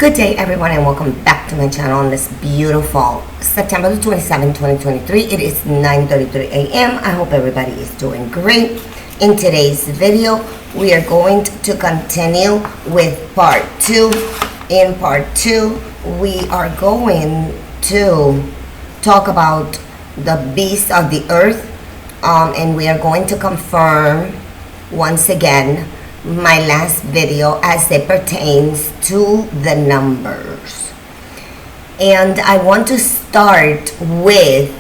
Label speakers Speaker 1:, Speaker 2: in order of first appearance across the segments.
Speaker 1: Good day everyone and welcome back to my channel on this beautiful September the 27th, 2023. It is 9:33 a.m. I hope everybody is doing great. In today's video, we are going to continue with part 2. In part 2, we are going to talk about the beasts of the earth, and we are going to confirm once again my last video as it pertains to the numbers. And I want to start with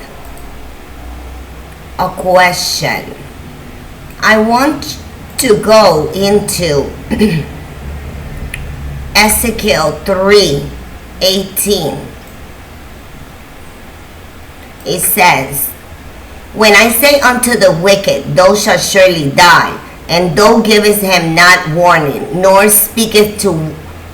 Speaker 1: a question. I want to go into Ezekiel 3:18. It says, "When I say unto the wicked, thou shalt surely die, and thou givest him not warning, nor speaketh to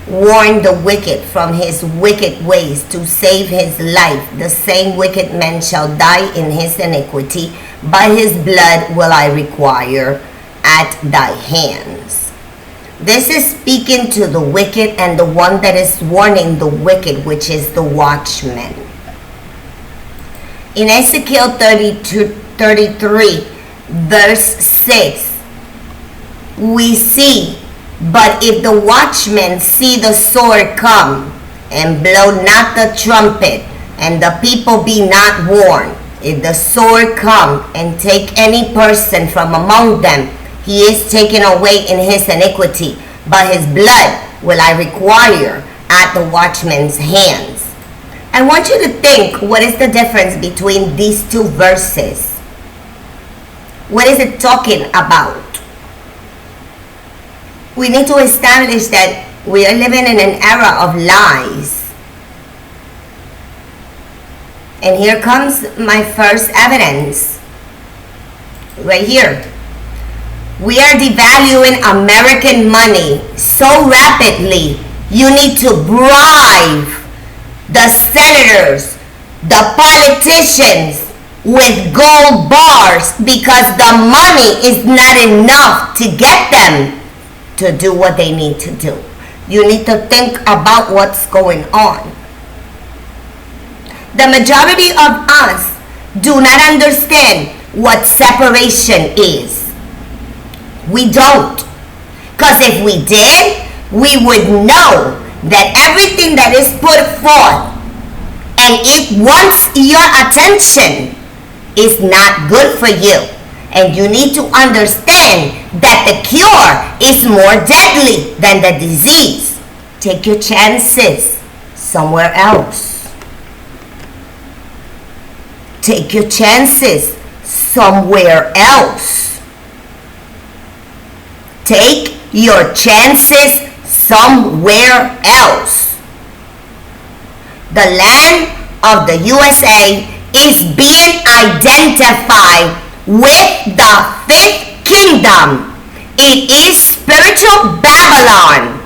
Speaker 1: warn the wicked from his wicked ways, to save his life, the same wicked man shall die in his iniquity, but his blood will I require at thy hands." This is speaking to the wicked and the one that is warning the wicked, which is the watchman. In Ezekiel 33 verse 6, we see, "But if the watchman see the sword come, and blow not the trumpet, and the people be not warned, if the sword come and take any person from among them, he is taken away in his iniquity, but his blood will I require at the watchman's hands." I want you to think, what is the difference between these two verses? What is it talking about? We need to establish that we are living in an era of lies. And here comes my first evidence. Right here. We are devaluing American money so rapidly, you need to bribe the senators, the politicians with gold bars because the money is not enough to get them to do what they need to do. You need to think about what's going on. The majority of us do not understand what separation is. We don't. Because if we did, we would know that everything that is put forth and it wants your attention is not good for you. And you need to understand that the cure is more deadly than the disease. Take your chances somewhere else. Take your chances somewhere else. Take your chances somewhere else. The land of the USA is being identified with the fifth kingdom. It is spiritual Babylon,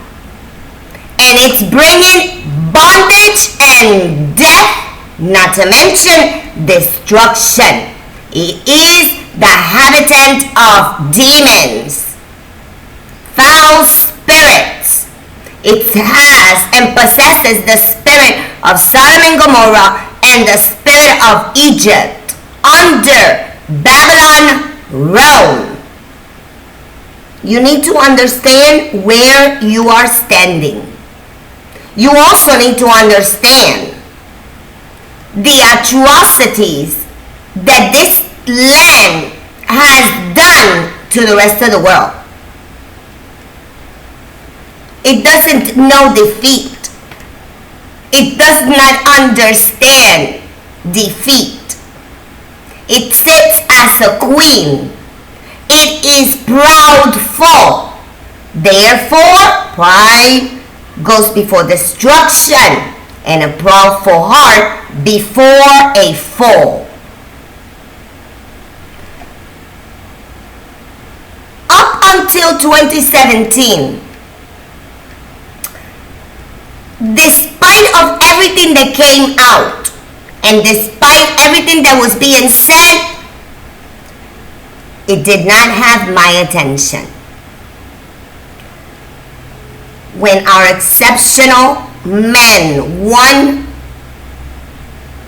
Speaker 1: and it's bringing bondage and death, not to mention destruction. It is the habitant of demons, foul spirits. It has and possesses the spirit of Sodom and Gomorrah and the spirit of Egypt under Babylon, Rome. You need to understand where you are standing. You also need to understand the atrocities that this land has done to the rest of the world. It doesn't know defeat. It does not understand defeat. It sits as a queen. It is proudful. Therefore, pride goes before destruction, and a proudful heart before a fall. Up until 2017, despite of everything that came out, and despite everything that was being said, it did not have my attention. when our exceptional men, one,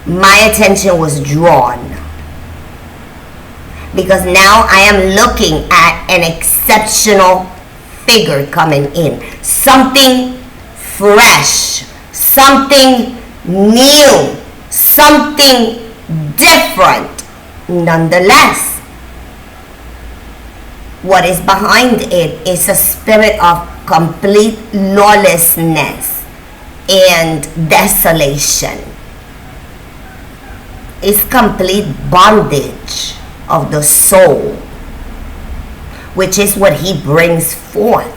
Speaker 1: my attention was drawn. Because now I am looking at an exceptional figure coming in. Something fresh, something new, something different. Nonetheless, what is behind it is a spirit of complete lawlessness and desolation. It's complete bondage of the soul, which is what he brings forth.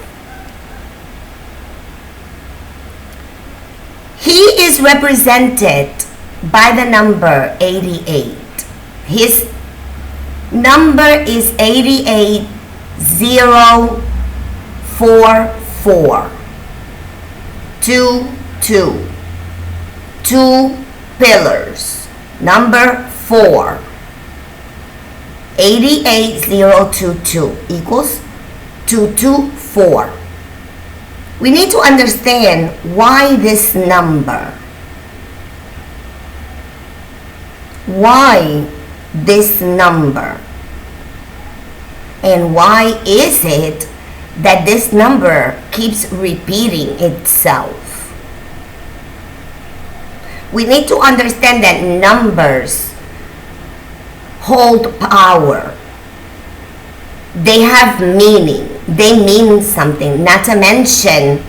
Speaker 1: He is represented by the number 88. His number is 88044. 2 pillars. Number 4. 88022 equals 224. We need to understand why this number. Why this number? And why is it that this number keeps repeating itself? We need to understand that numbers hold power. They have meaning. They mean something. Not to mention,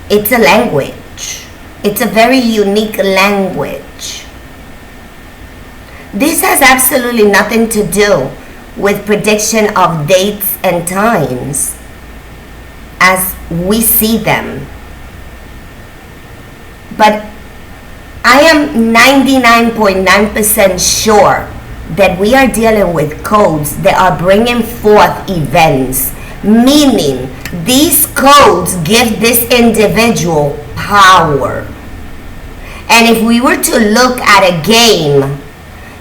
Speaker 1: it's a language. It's a very unique language. This has absolutely nothing to do with prediction of dates and times as we see them. But I am 99.9% sure that we are dealing with codes that are bringing forth events, meaning these codes give this individual power. And if we were to look at a game,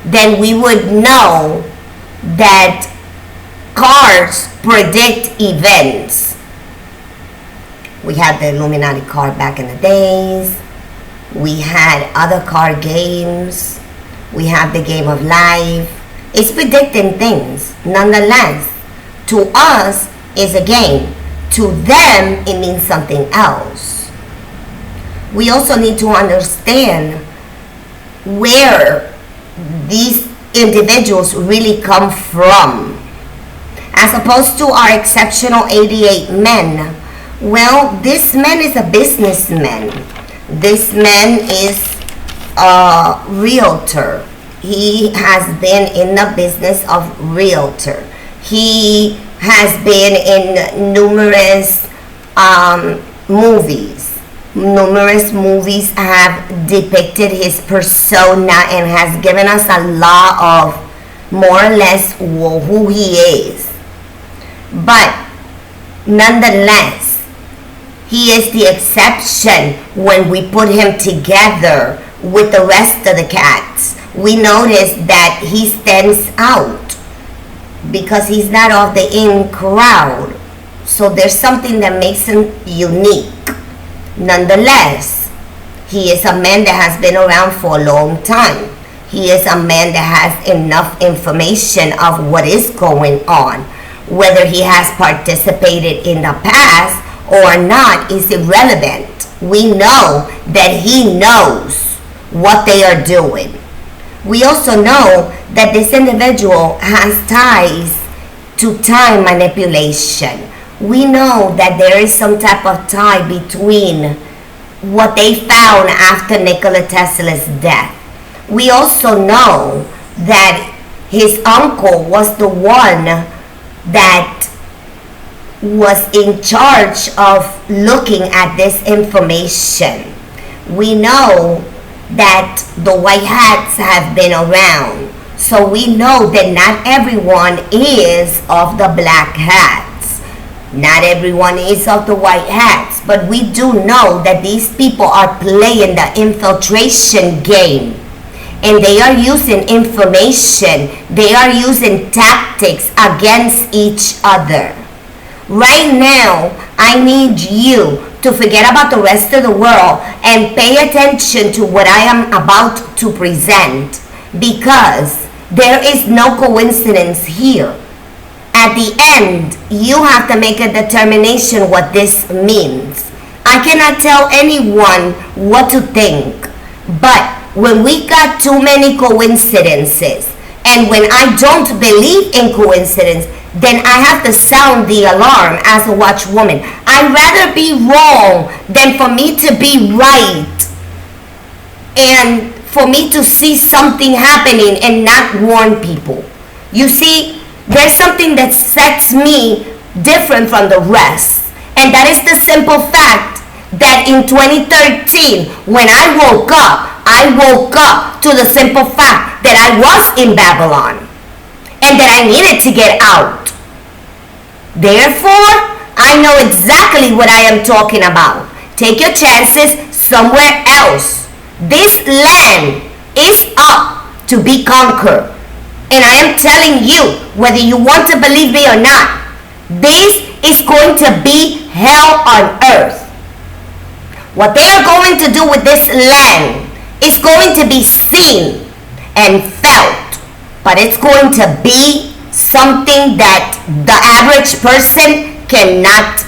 Speaker 1: then we would know that cards predict events. We had the Illuminati card back in the days. We had other card games. We have the game of life. It's predicting things. Nonetheless, to us, it's a game. To them, it means something else. We also need to understand where these individuals really come from. As opposed to our exceptional 88 men, well, this man is a businessman. This man is a realtor. He has been in the business of realtor. He has been in numerous movies. Numerous movies have depicted his persona and has given us a lot of more or less who he is. But nonetheless, he is the exception when we put him together with the rest of the cats. We notice that he stands out because he's not of the in crowd. So there's something that makes him unique. Nonetheless, he is a man that has been around for a long time. He is a man that has enough information of what is going on. Whether he has participated in the past or not is irrelevant. We know that he knows what they are doing. We also know that this individual has ties to time manipulation. We know that there is some type of tie between what they found after Nikola Tesla's death. We also know that his uncle was the one that was in charge of looking at this information. We know that the white hats have been around. So we know that not everyone is of the black hats. Not everyone is of the white hats. But we do know that these people are playing the infiltration game. And they are using information. They are using tactics against each other. Right now, I need you to forget about the rest of the world and pay attention to what I am about to present, because there is no coincidence here. At the end, you have to make a determination what this means. I cannot tell anyone what to think, but when we got too many coincidences, and when I don't believe in coincidence, then I have to sound the alarm as a watchwoman. I'd rather be wrong than for me to be right, and for me to see something happening and not warn people. You see, there's something that sets me different from the rest, and that is the simple fact that in 2013, when I woke up to the simple fact that I was in Babylon and that I needed to get out. Therefore, I know exactly what I am talking about. Take your chances somewhere else. This land is up to be conquered. And I am telling you, whether you want to believe me or not, this is going to be hell on earth. What they are going to do with this land is going to be seen and felt, but it's going to be something that the average person cannot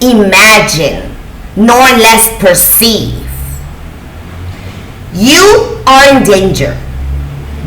Speaker 1: imagine nor less perceive. You are in danger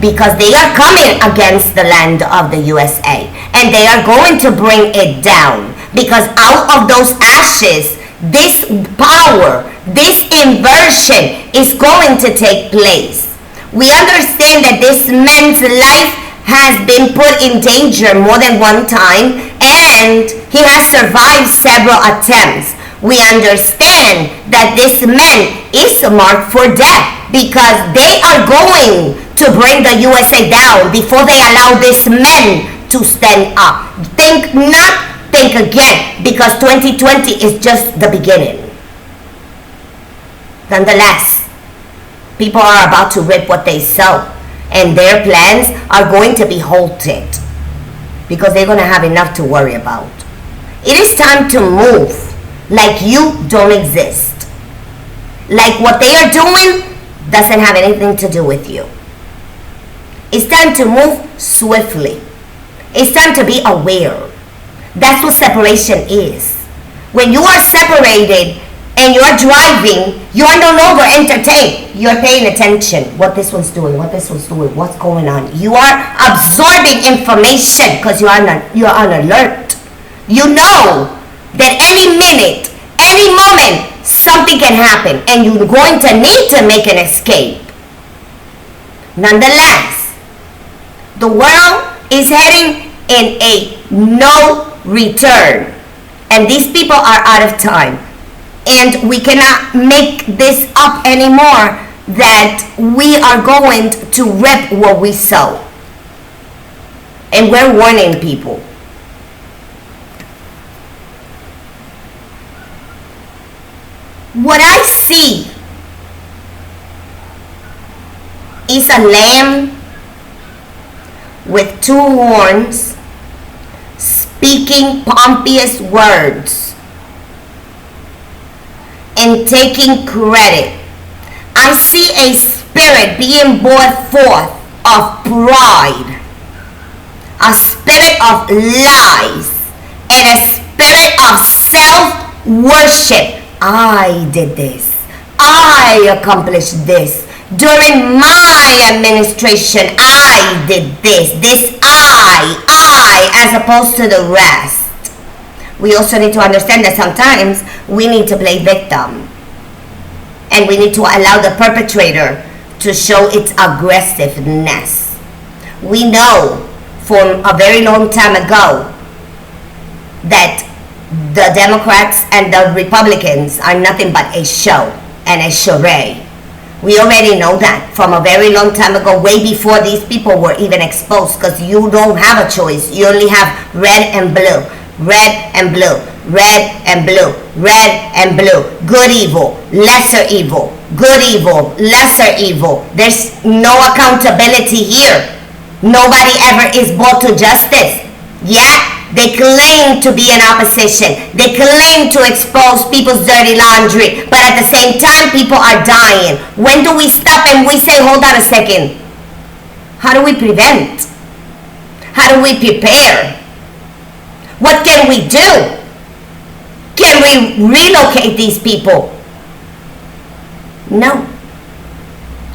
Speaker 1: because they are coming against the land of the USA, and they are going to bring it down, because out of those ashes, this power, this inversion is going to take place. We understand that this man's life has been put in danger more than one time, and he has survived several attempts. We understand that this man is marked for death, because they are going to bring the USA down before they allow this man to stand up. Think not, think again, because 2020 is just the beginning. Nonetheless, people are about to reap what they sow, and their plans are going to be halted because they're going to have enough to worry about. It is time to move like you don't exist. Like what they are doing doesn't have anything to do with you. It's time to move swiftly. It's time to be aware. That's what separation is. When you are separated and you're driving, you are no longer entertained. You're paying attention. What this one's doing, what's going on. You are absorbing information because you're on alert. You know that any minute, any moment, something can happen and you're going to need to make an escape. Nonetheless, the world is heading in a no return, and these people are out of time, and we cannot make this up anymore, that we are going to reap what we sow. And we're warning people. What I see is a lamb with two horns speaking pompous words and taking credit. I see a spirit being brought forth of pride, a spirit of lies, and a spirit of self-worship. I did this. I accomplished this. During my administration, I did this. This I, as opposed to the rest. We also need to understand that sometimes we need to play victim. And we need to allow the perpetrator to show its aggressiveness. We know from a very long time ago that the Democrats and the Republicans are nothing but a show and a charade. We already know that from a very long time ago, way before these people were even exposed, because you don't have a choice. You only have red and blue, red and blue, red and blue, red and blue, good evil, lesser evil, good evil, lesser evil. There's no accountability here. Nobody ever is brought to justice. Yet, They claim to be in opposition. They claim to expose people's dirty laundry. But at the same time, people are dying. When do we stop and we say, hold on a second? How do we prevent? How do we prepare? What can we do? Can we relocate these people? No.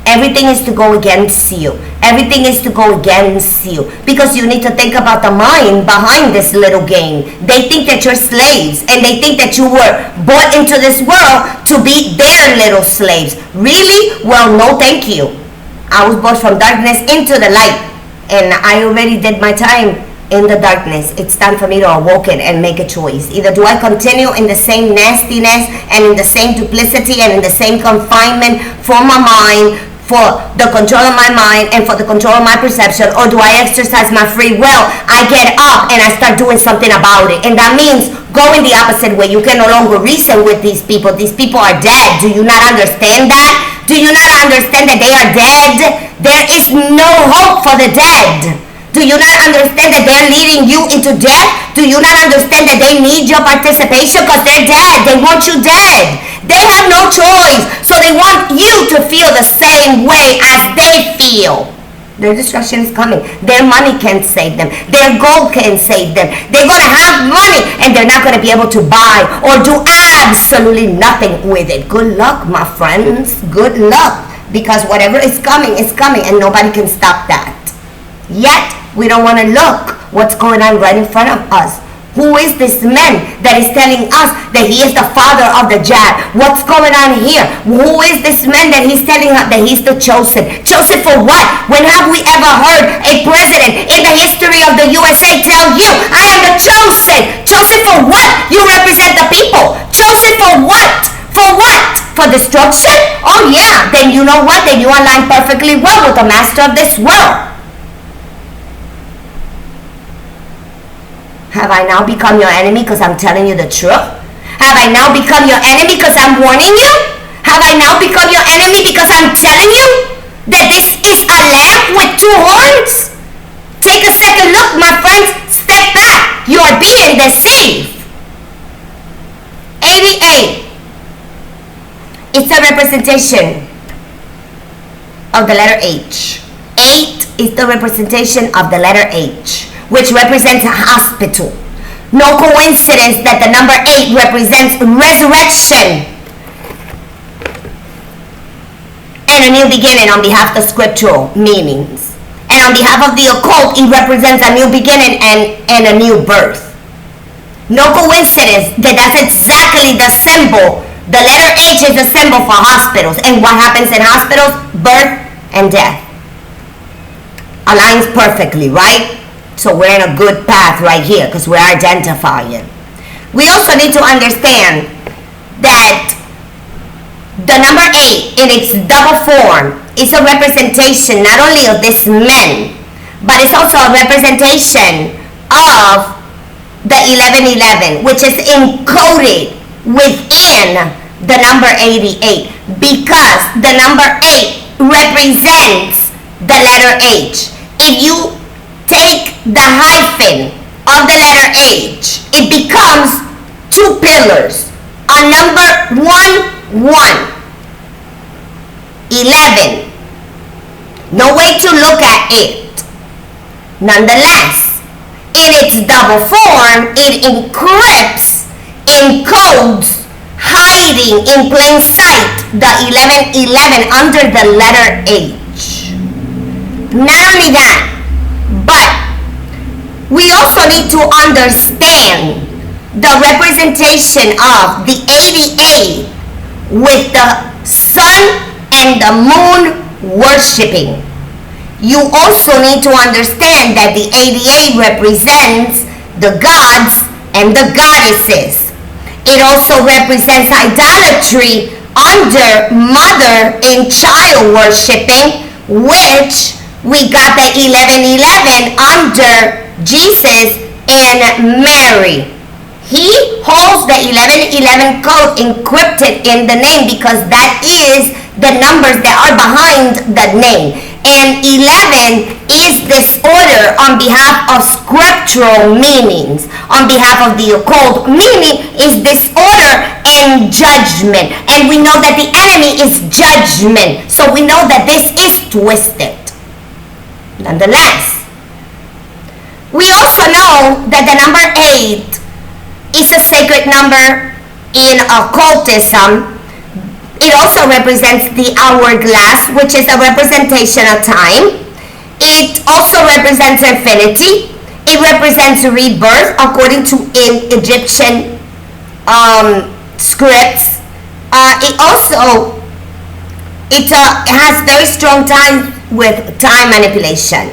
Speaker 1: Everything is to go against you. Everything is to go against you. Because you need to think about the mind behind this little game. They think that you're slaves. And they think that you were brought into this world to be their little slaves. Really? Well, no thank you. I was brought from darkness into the light. And I already did my time in the darkness. It's time for me to awaken and make a choice. Either do I continue in the same nastiness and in the same duplicity and in the same confinement for my mind, for the control of my mind and for the control of my perception, or do I exercise my free will? I get up and I start doing something about it. And that means going the opposite way. You can no longer reason with these people. These people are dead. Do you not understand that? Do you not understand that they are dead? There is no hope for the dead. Do you not understand that they're leading you into death? Do you not understand that they need your participation because they're dead? They want you dead. They have no choice. So they want you to feel the same way as they feel. Their destruction is coming. Their money can't save them. Their gold can't save them. They're going to have money and they're not going to be able to buy or do absolutely nothing with it. Good luck, my friends. Good luck. Because whatever is coming and nobody can stop that. Yet, we don't want to look what's going on right in front of us. Who is this man that is telling us that he is the father of the jab? What's going on here? Who is this man that he's telling us that he's the chosen? Chosen for what? When have we ever heard a president in the history of the USA tell you, I am the chosen? Chosen for what? You represent the people. Chosen for what? For what? For destruction? Oh yeah, then you know what? Then you align perfectly well with the master of this world. Have I now become your enemy because I'm telling you the truth? Have I now become your enemy because I'm warning you? Have I now become your enemy because I'm telling you that this is a lamb with two horns? Take a second look, my friends. Step back. You are being deceived. 88. It's a representation of the letter H. 8 is the representation of the letter H, which represents a hospital. No coincidence that the number 8 represents resurrection and a new beginning on behalf of the scriptural meanings. And on behalf of the occult, it represents a new beginning and a new birth. No coincidence that that's exactly the symbol. The letter H is a symbol for hospitals. And what happens in hospitals? Birth and death. Aligns perfectly, right? So we're in a good path right here because we're identifying. We also need to understand that the number 8 in its double form is a representation not only of this man, but it's also a representation of the 1111, which is encoded within the number 88, because the number 8 represents the letter H. If you take the hyphen of the letter H, it becomes two pillars. A number 1, 11. No way to look at it. Nonetheless, in its double form, it encrypts, encodes, hiding in plain sight the 1111 under the letter H. Not only that, but we also need to understand the representation of the 88 with the sun and the moon worshiping. You also need to understand that the 88 represents the gods and the goddesses. It also represents idolatry under mother and child worshiping, which we got the 1111 under Jesus and Mary. He holds the 1111 code encrypted in the name because that is the numbers that are behind the name. And 11 is disorder on behalf of scriptural meanings. On behalf of the occult meaning is disorder and judgment. And we know that the enemy is judgment. So we know that this is twisted. Nonetheless, we also know that the number 8 is a sacred number in occultism. It also represents the hourglass, which is a representation of time. It also represents infinity. It represents rebirth according to Egyptian scripts. It has very strong ties with time manipulation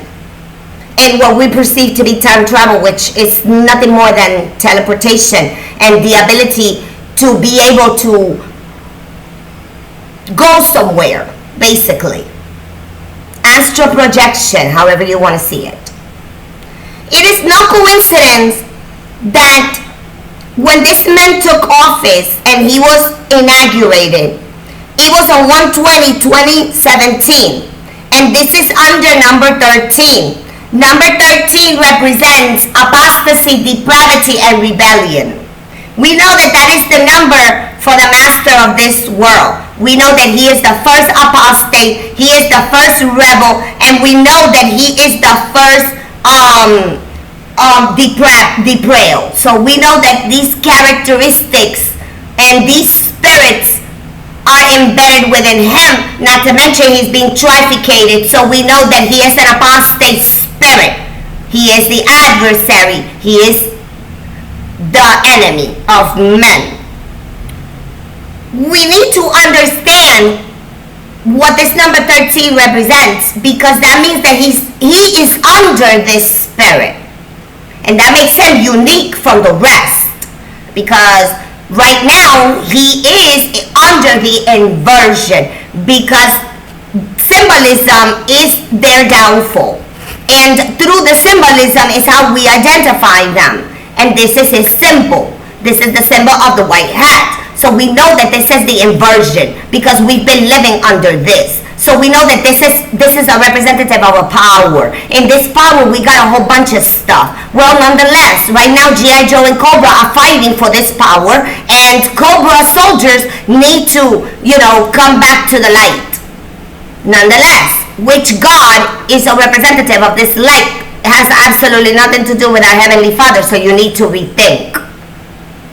Speaker 1: and what we perceive to be time travel, which is nothing more than teleportation and the ability to be able to go somewhere, basically. Astral projection, however you want to see it. It is no coincidence that when this man took office and he was inaugurated, it was on 1/20/2017, and this is under number 13. Number 13 represents apostasy, depravity, and rebellion. We know that that is the number for the master of this world. We know that he is the first apostate, he is the first rebel, and we know that he is the first betrayal. So we know that these characteristics and these spirits are embedded within him, not to mention he's being trafficated. So we know that he is an apostate spirit. He is the adversary. He is the enemy of men. We need to understand what this number 13 represents, because that means that he is under this spirit, and that makes him unique from the rest, because right now he is under the inversion, because symbolism is their downfall, and through the symbolism is how we identify them. And this is his symbol. This is the symbol of the white hat. So we know that this is the inversion, because we've been living under this. So we know that this is a representative of a power. In this power, we got a whole bunch of stuff. Well, nonetheless, right now G.I. Joe and Cobra are fighting for this power, and Cobra soldiers need to, come back to the light. Nonetheless, which God is a representative of this light? It has absolutely nothing to do with our Heavenly Father, so you need to rethink.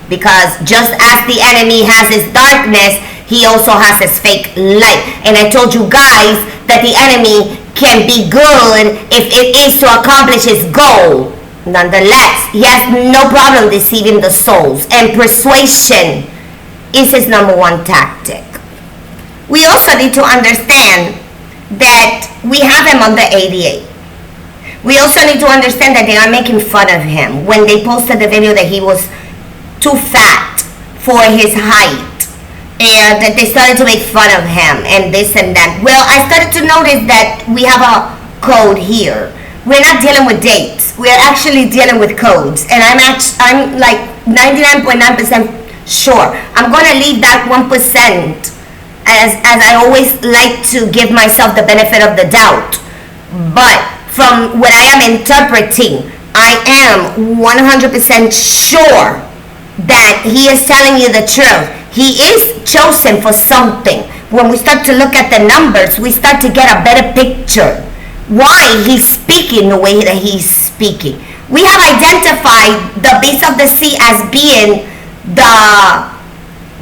Speaker 1: Because just as the enemy has his darkness, he also has his fake light. And I told you guys that the enemy can be good if it is to accomplish his goal. Nonetheless, he has no problem deceiving the souls, and persuasion is his number one tactic. We also need to understand that we have him under 88. We also need to understand that they are making fun of him when they posted the video that he was too fat for his height, and that they started to make fun of him and this and that. Well, I started to notice that we have a code here. We're not dealing with dates. We're actually dealing with codes, and I'm like 99.9% sure. I'm going to leave that 1%, as I always like to give myself the benefit of the doubt. But from what I am interpreting, I am 100% sure that he is telling you the truth. He is chosen for something. When we start to look at the numbers, we start to get a better picture why he's speaking the way that he's speaking. We have identified the beast of the sea as being the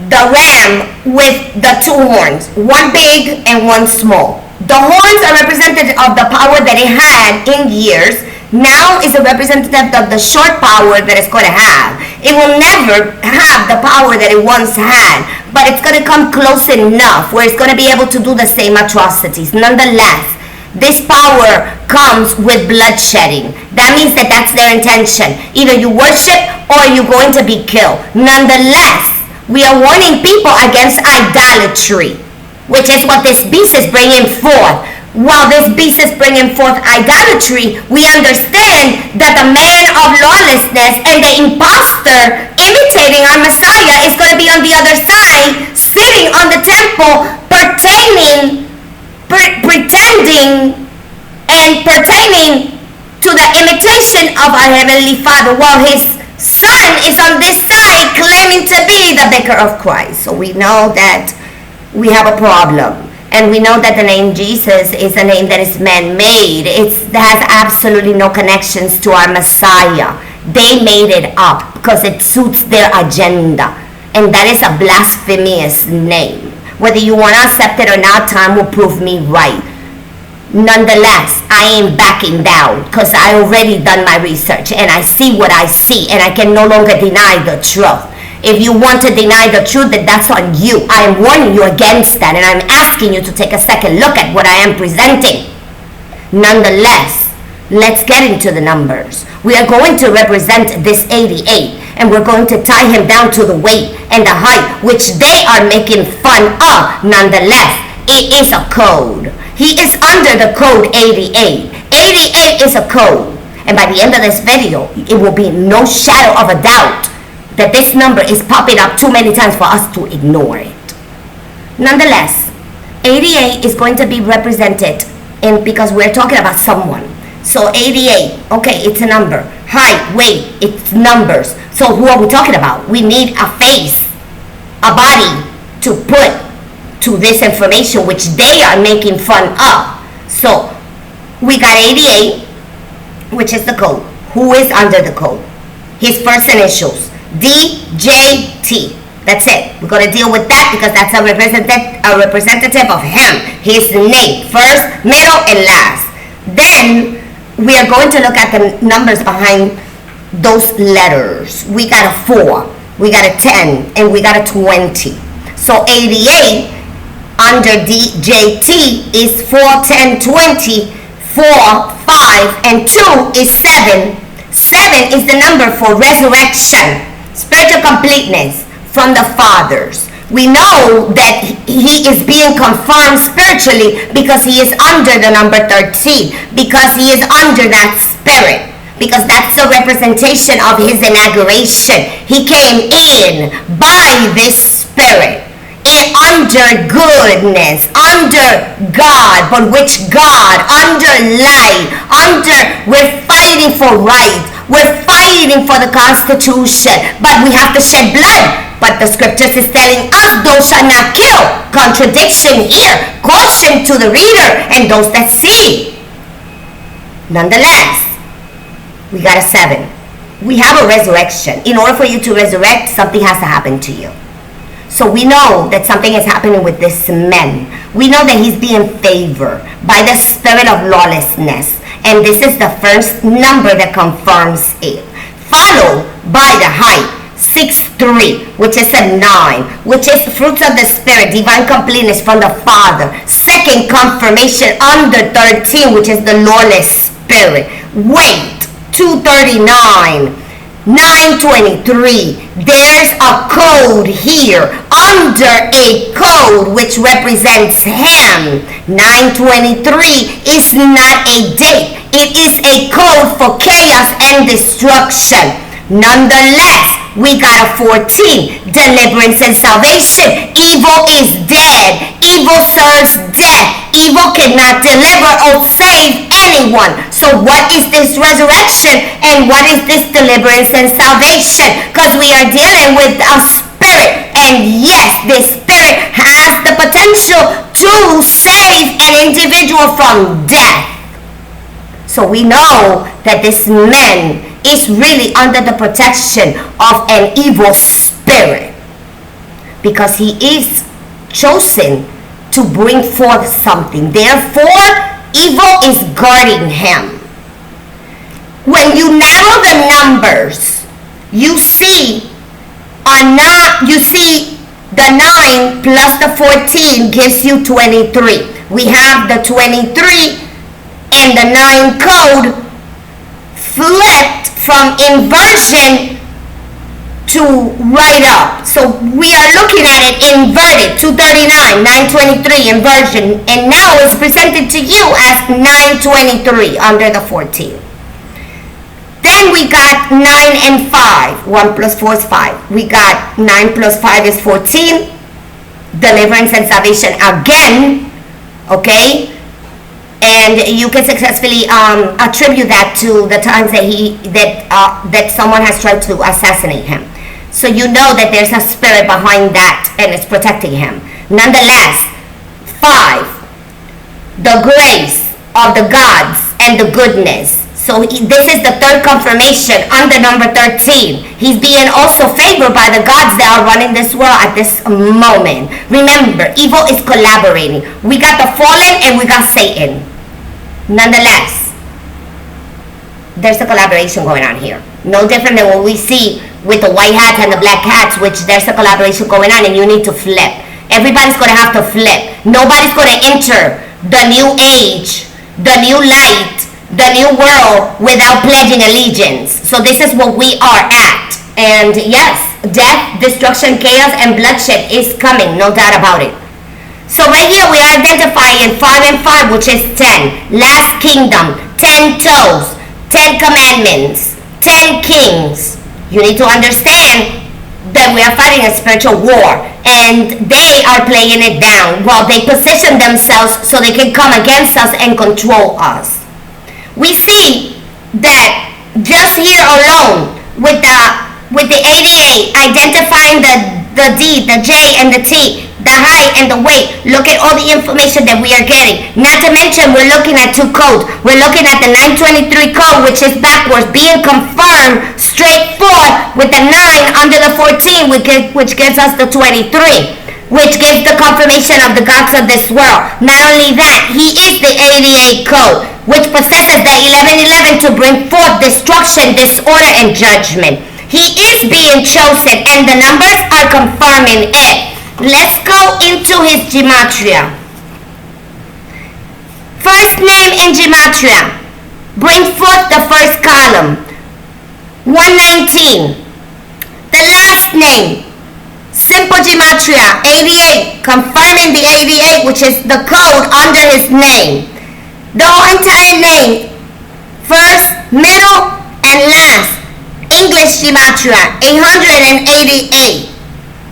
Speaker 1: ram with the two horns, one big and one small. The horns are representative of the power that it had in years. Now is a representative of the short power that it's going to have. It will never have the power that it once had, but it's going to come close enough where it's going to be able to do the same atrocities. Nonetheless, this power comes with bloodshedding. That means that that's their intention. Either you worship or you're going to be killed. Nonetheless, we are warning people against idolatry, which is what this beast is bringing forth. While this beast is bringing forth idolatry, we understand that the man of lawlessness and the imposter imitating our Messiah is going to be on the other side, sitting on the temple, pretending and pertaining to the imitation of our Heavenly Father, while His Son is on this side claiming to be the vicar of Christ. So we know that we have a problem. And we know that the name Jesus is a name that is man-made. It has absolutely no connections to our Messiah. They made it up because it suits their agenda. And that is a blasphemous name. Whether you want to accept it or not, time will prove me right. Nonetheless, I ain't backing down because I already done my research and I see what I see and I can no longer deny the truth. If you want to deny the truth, then that's on you. I am warning you against that, and I'm asking you to take a second look at what I am presenting. Nonetheless, let's get into the numbers. We are going to represent this 88, and we're going to tie him down to the weight and the height, which they are making fun of. Nonetheless, it is a code. He is under the code 88. 88 is a code, and by the end of this video, it will be no shadow of a doubt that this number is popping up too many times for us to ignore it. Nonetheless, 88 is going to be represented in, because we're talking about someone. So 88, okay, it's a number. Height, weight, it's numbers. So who are we talking about? We need a face, a body to put to this information, which they are making fun of. So we got 88, which is the code. Who is under the code? His first initials. DJT. That's it. We're going to deal with that because that's a representative of him. His name. First, middle, and last. Then, we are going to look at the numbers behind those letters. We got a 4, we got a 10, and we got a 20. So, 88 under DJT is 4, 10, 20. 4, 5, and 2 is 7. 7 is the number for resurrection. Spiritual completeness from the fathers. We know that he is being confirmed spiritually because he is under the number 13, because he is under that spirit, because that's the representation of his inauguration. He came in by this spirit, under goodness, under God, but which God? Under light, we're fighting for right. We're fighting for the Constitution, but we have to shed blood. But the scriptures is telling us, those shall not kill. Contradiction here. Caution to the reader and those that see. Nonetheless, we got a 7. We have a resurrection. In order for you to resurrect, something has to happen to you. So we know that something is happening with this man. We know that he's being favored by the spirit of lawlessness. And this is the first number that confirms it. Followed by the height, 6'3", which is a 9, which is fruits of the spirit, divine completeness from the Father. Second confirmation under 13, which is the lawless spirit. Weight, 239. 923. There's a code here under a code which represents him. 923 is not a date. It is a code for chaos and destruction. Nonetheless, we got a 14. Deliverance and salvation. Evil is dead. Evil serves death. Evil cannot deliver or save anyone. So what is this resurrection and what is this deliverance and salvation? Because we are dealing with a spirit. And yes, this spirit has the potential to save an individual from death. So we know that this man is really under the protection of an evil spirit, because he is chosen to bring forth something. Therefore, evil is guarding him. When you narrow the numbers, you see the 9 plus the 14 gives you 23. We have the 23 and the 9 code flipped from inversion to right up. So we are looking at it inverted. 239, 923 inversion, and now it's presented to you as 923 under the 14. Then we got 9 and 5. 1 plus 4 is 5. We got 9 plus 5 is 14. Deliverance and salvation again. Okay? And you can successfully attribute that to the times that someone has tried to assassinate him. So you know that there's a spirit behind that and it's protecting him. Nonetheless, 5, the grace of the gods and the goodness. So this is the third confirmation under number 13. He's being also favored by the gods that are running this world at this moment. Remember, evil is collaborating. We got the fallen and we got Satan. Nonetheless, there's a collaboration going on here. No different than what we see with the white hats and the black hats, which there's a collaboration going on and you need to flip. Everybody's going to have to flip. Nobody's going to enter the new age, the new light, the new world without pledging allegiance. So this is what we are at. And yes, death, destruction, chaos, and bloodshed is coming, no doubt about it. So right here we are identifying 5 and 5, which is 10. Last kingdom, 10 toes, 10 commandments, 10 kings. You need to understand that we are fighting a spiritual war, and they are playing it down while they position themselves so they can come against us and control us. We see that just here alone with the 88, identifying the D, the J, and the T, the height and the weight. Look at all the information that we are getting. Not to mention, we're looking at 2 codes. We're looking at the 923 code, which is backwards, being confirmed straight forth with the 9 under the 14, which gives us the 23. Which gives the confirmation of the gods of this world. Not only that, he is the 88 code, which possesses the 1111 to bring forth destruction, disorder, and judgment. He is being chosen, and the numbers are confirming it. Let's go into his gematria. First name in gematria. Bring forth the first column. 119. The last name. Simple gematria, 88, confirming the 88, which is the code under his name. The whole entire name, first, middle, and last. English gematria, 888.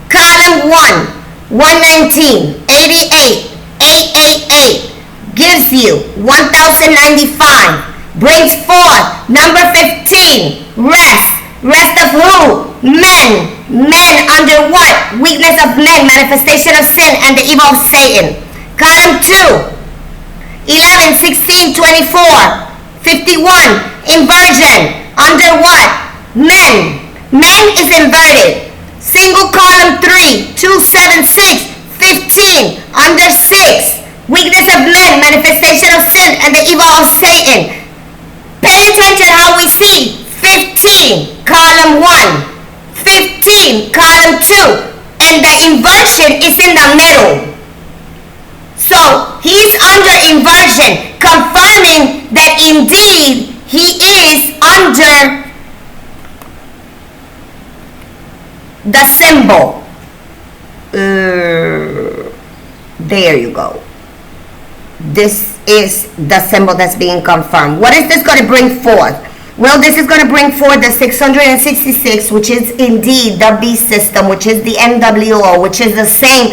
Speaker 1: Column 1, 119, 88, 888, gives you 1095. Brings forth number 15, rest. Rest of who? Men. Men under what? Weakness of men, manifestation of sin, and the evil of Satan. Column 2, 11, 16, 24, 51, inversion. Under what? Men. Men is inverted. Single column 3, 2, 7, 6, 15, under 6. Weakness of men, manifestation of sin, and the evil of Satan. Pay attention how we see 15, column 1, 15, column 2, and the inversion is in the middle. So he's under inversion, confirming that indeed he is under the symbol. There you go. This is the symbol that's being confirmed. What is this going to bring forth? Well, this is going to bring forth the 666, which is indeed the beast system, which is the NWO, which is the same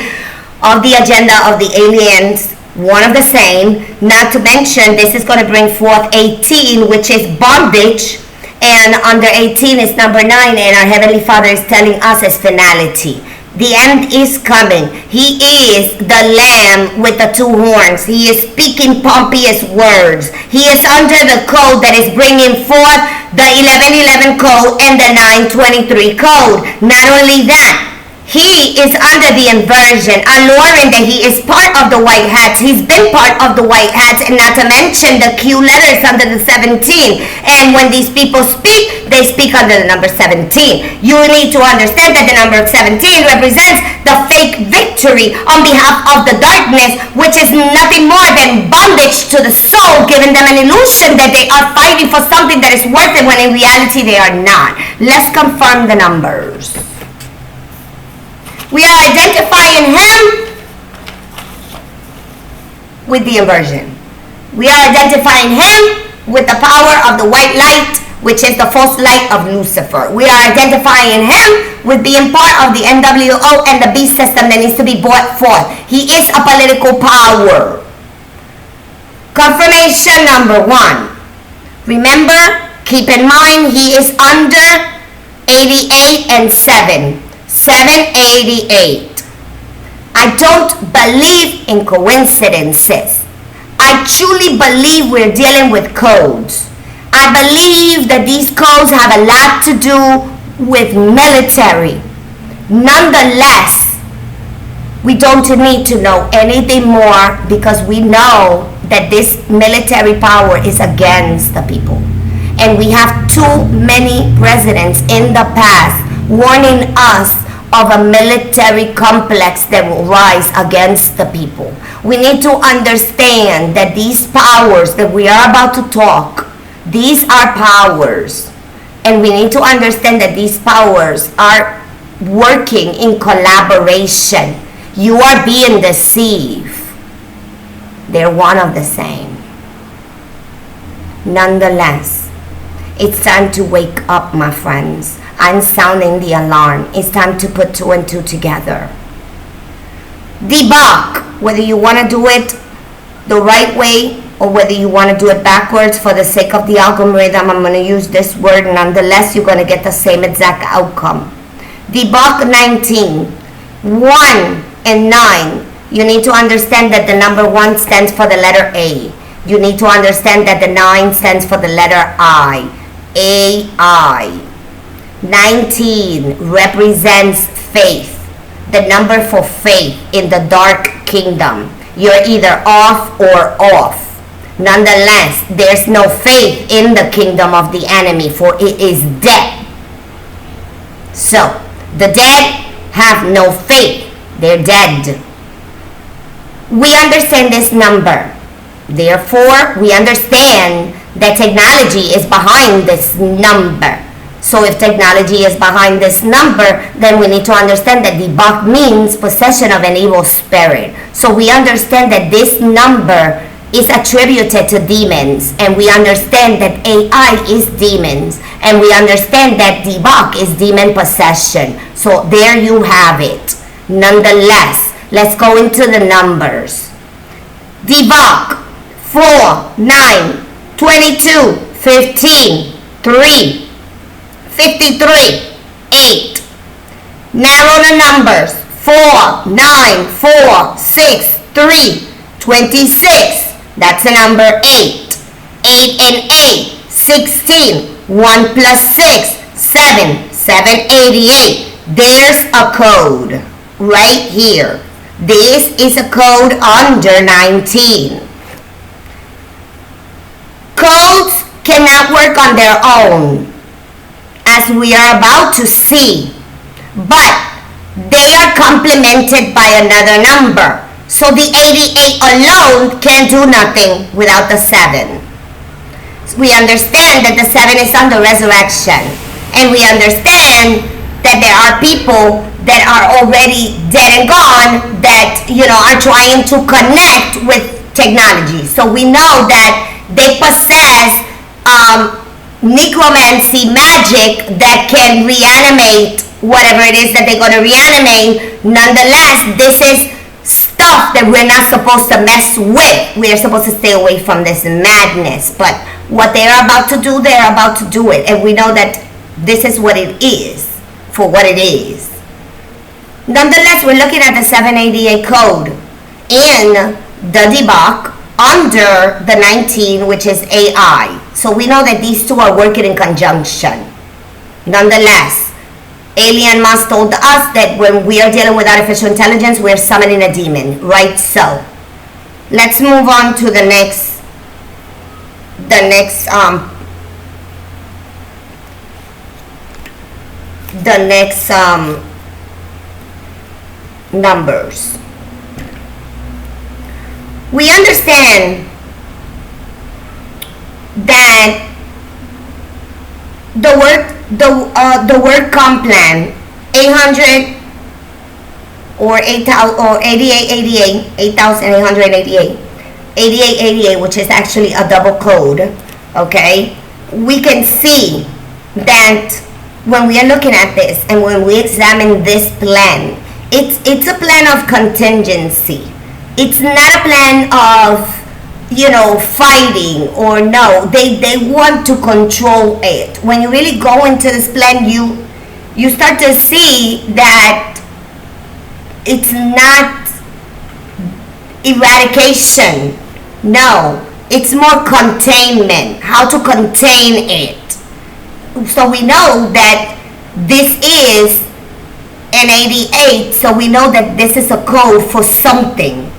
Speaker 1: of the agenda of the aliens, one of the same. Not to mention, this is going to bring forth 18, which is bondage, and under 18 is number 9, and our Heavenly Father is telling us it's finality. The end is coming. He is the Lamb with the 2 horns. He is speaking pompous words. He is under the code that is bringing forth the 1111 code and the 923 code. Not only that, he is under the inversion, alluring that he is part of the white hats. He's been part of the white hats, and not to mention the Q letters under the 17. And when these people speak, they speak under the number 17. You need to understand that the number 17 represents the fake victory on behalf of the darkness, which is nothing more than bondage to the soul, giving them an illusion that they are fighting for something that is worth it, when in reality they are not. Let's confirm the numbers. We are identifying him with the inversion. We are identifying him with the power of the white light, which is the false light of Lucifer. We are identifying him with being part of the NWO and the beast system that needs to be brought forth. He is a political power. Confirmation number 1. Remember, keep in mind he is under 88 and 7. 788. I don't believe in coincidences. I truly believe we're dealing with codes. I believe that these codes have a lot to do with military. Nonetheless, we don't need to know anything more because we know that this military power is against the people. And we have too many presidents in the past warning us of a military complex that will rise against the people. We need to understand that these powers that we are about to talk, these are powers. And we need to understand that these powers are working in collaboration. You are being deceived. They're one of the same. Nonetheless, it's time to wake up, my friends. I'm sounding the alarm. It's time to put 2 and 2 together. Debug, whether you want to do it the right way or whether you want to do it backwards. For the sake of the algorithm, I'm going to use this word. Nonetheless, you're going to get the same exact outcome. Debug 19. 1 and 9. You need to understand that the number 1 stands for the letter A. You need to understand that the 9 stands for the letter I. AI. 19 represents faith. The number for faith in the dark kingdom. You're either off or off. Nonetheless, there's no faith in the kingdom of the enemy, for it is dead. So, the dead have no faith. They're dead. We understand this number. Therefore, we understand that technology is behind this number. So if technology is behind this number, then we need to understand that debug means possession of an evil spirit. So we understand that this number is attributed to demons, and we understand that AI is demons, and we understand that debug is demon possession. So there you have it. Nonetheless, let's go into the numbers. Debug 4, 9, 22, 15, 3, 53, 8. Narrow the numbers. 4, 9, 4, 6, 3, 26. That's the number 8. 8 and 8, 16. 1 plus 6, 7. 788. There's a code right here. This is a code under 19. Codes cannot work on their own, as we are about to see, but they are complemented by another number. So the 88 alone can do nothing without the 7. We understand that the 7 is under resurrection, and we understand that there are people that are already dead and gone that, are trying to connect with technology. So we know that they possess necromancy magic that can reanimate whatever it is that they're going to reanimate. Nonetheless, this is stuff that we're not supposed to mess with. We are supposed to stay away from this madness. But what they're about to do, they're about to do it. And we know that this is what it is, for what it is. Nonetheless, we're looking at the 788 code in the debug under the 19, which is AI. So we know that these two are working in conjunction. Nonetheless, Alien Moss told us that when we are dealing with artificial intelligence, we're summoning a demon, right? So let's move on to the next numbers. We understand that the word complan 800 or 8,000 or 8888 8888 8888, which is actually a double code. Okay, we can see that when we are looking at this and when we examine this plan, it's a plan of contingency. It's not a plan of fighting, or no, they want to control it. When you really go into this plan, you start to see that it's not eradication. No, it's more containment, how to contain it. So we know that this is an 88, so we know that this is a code for something.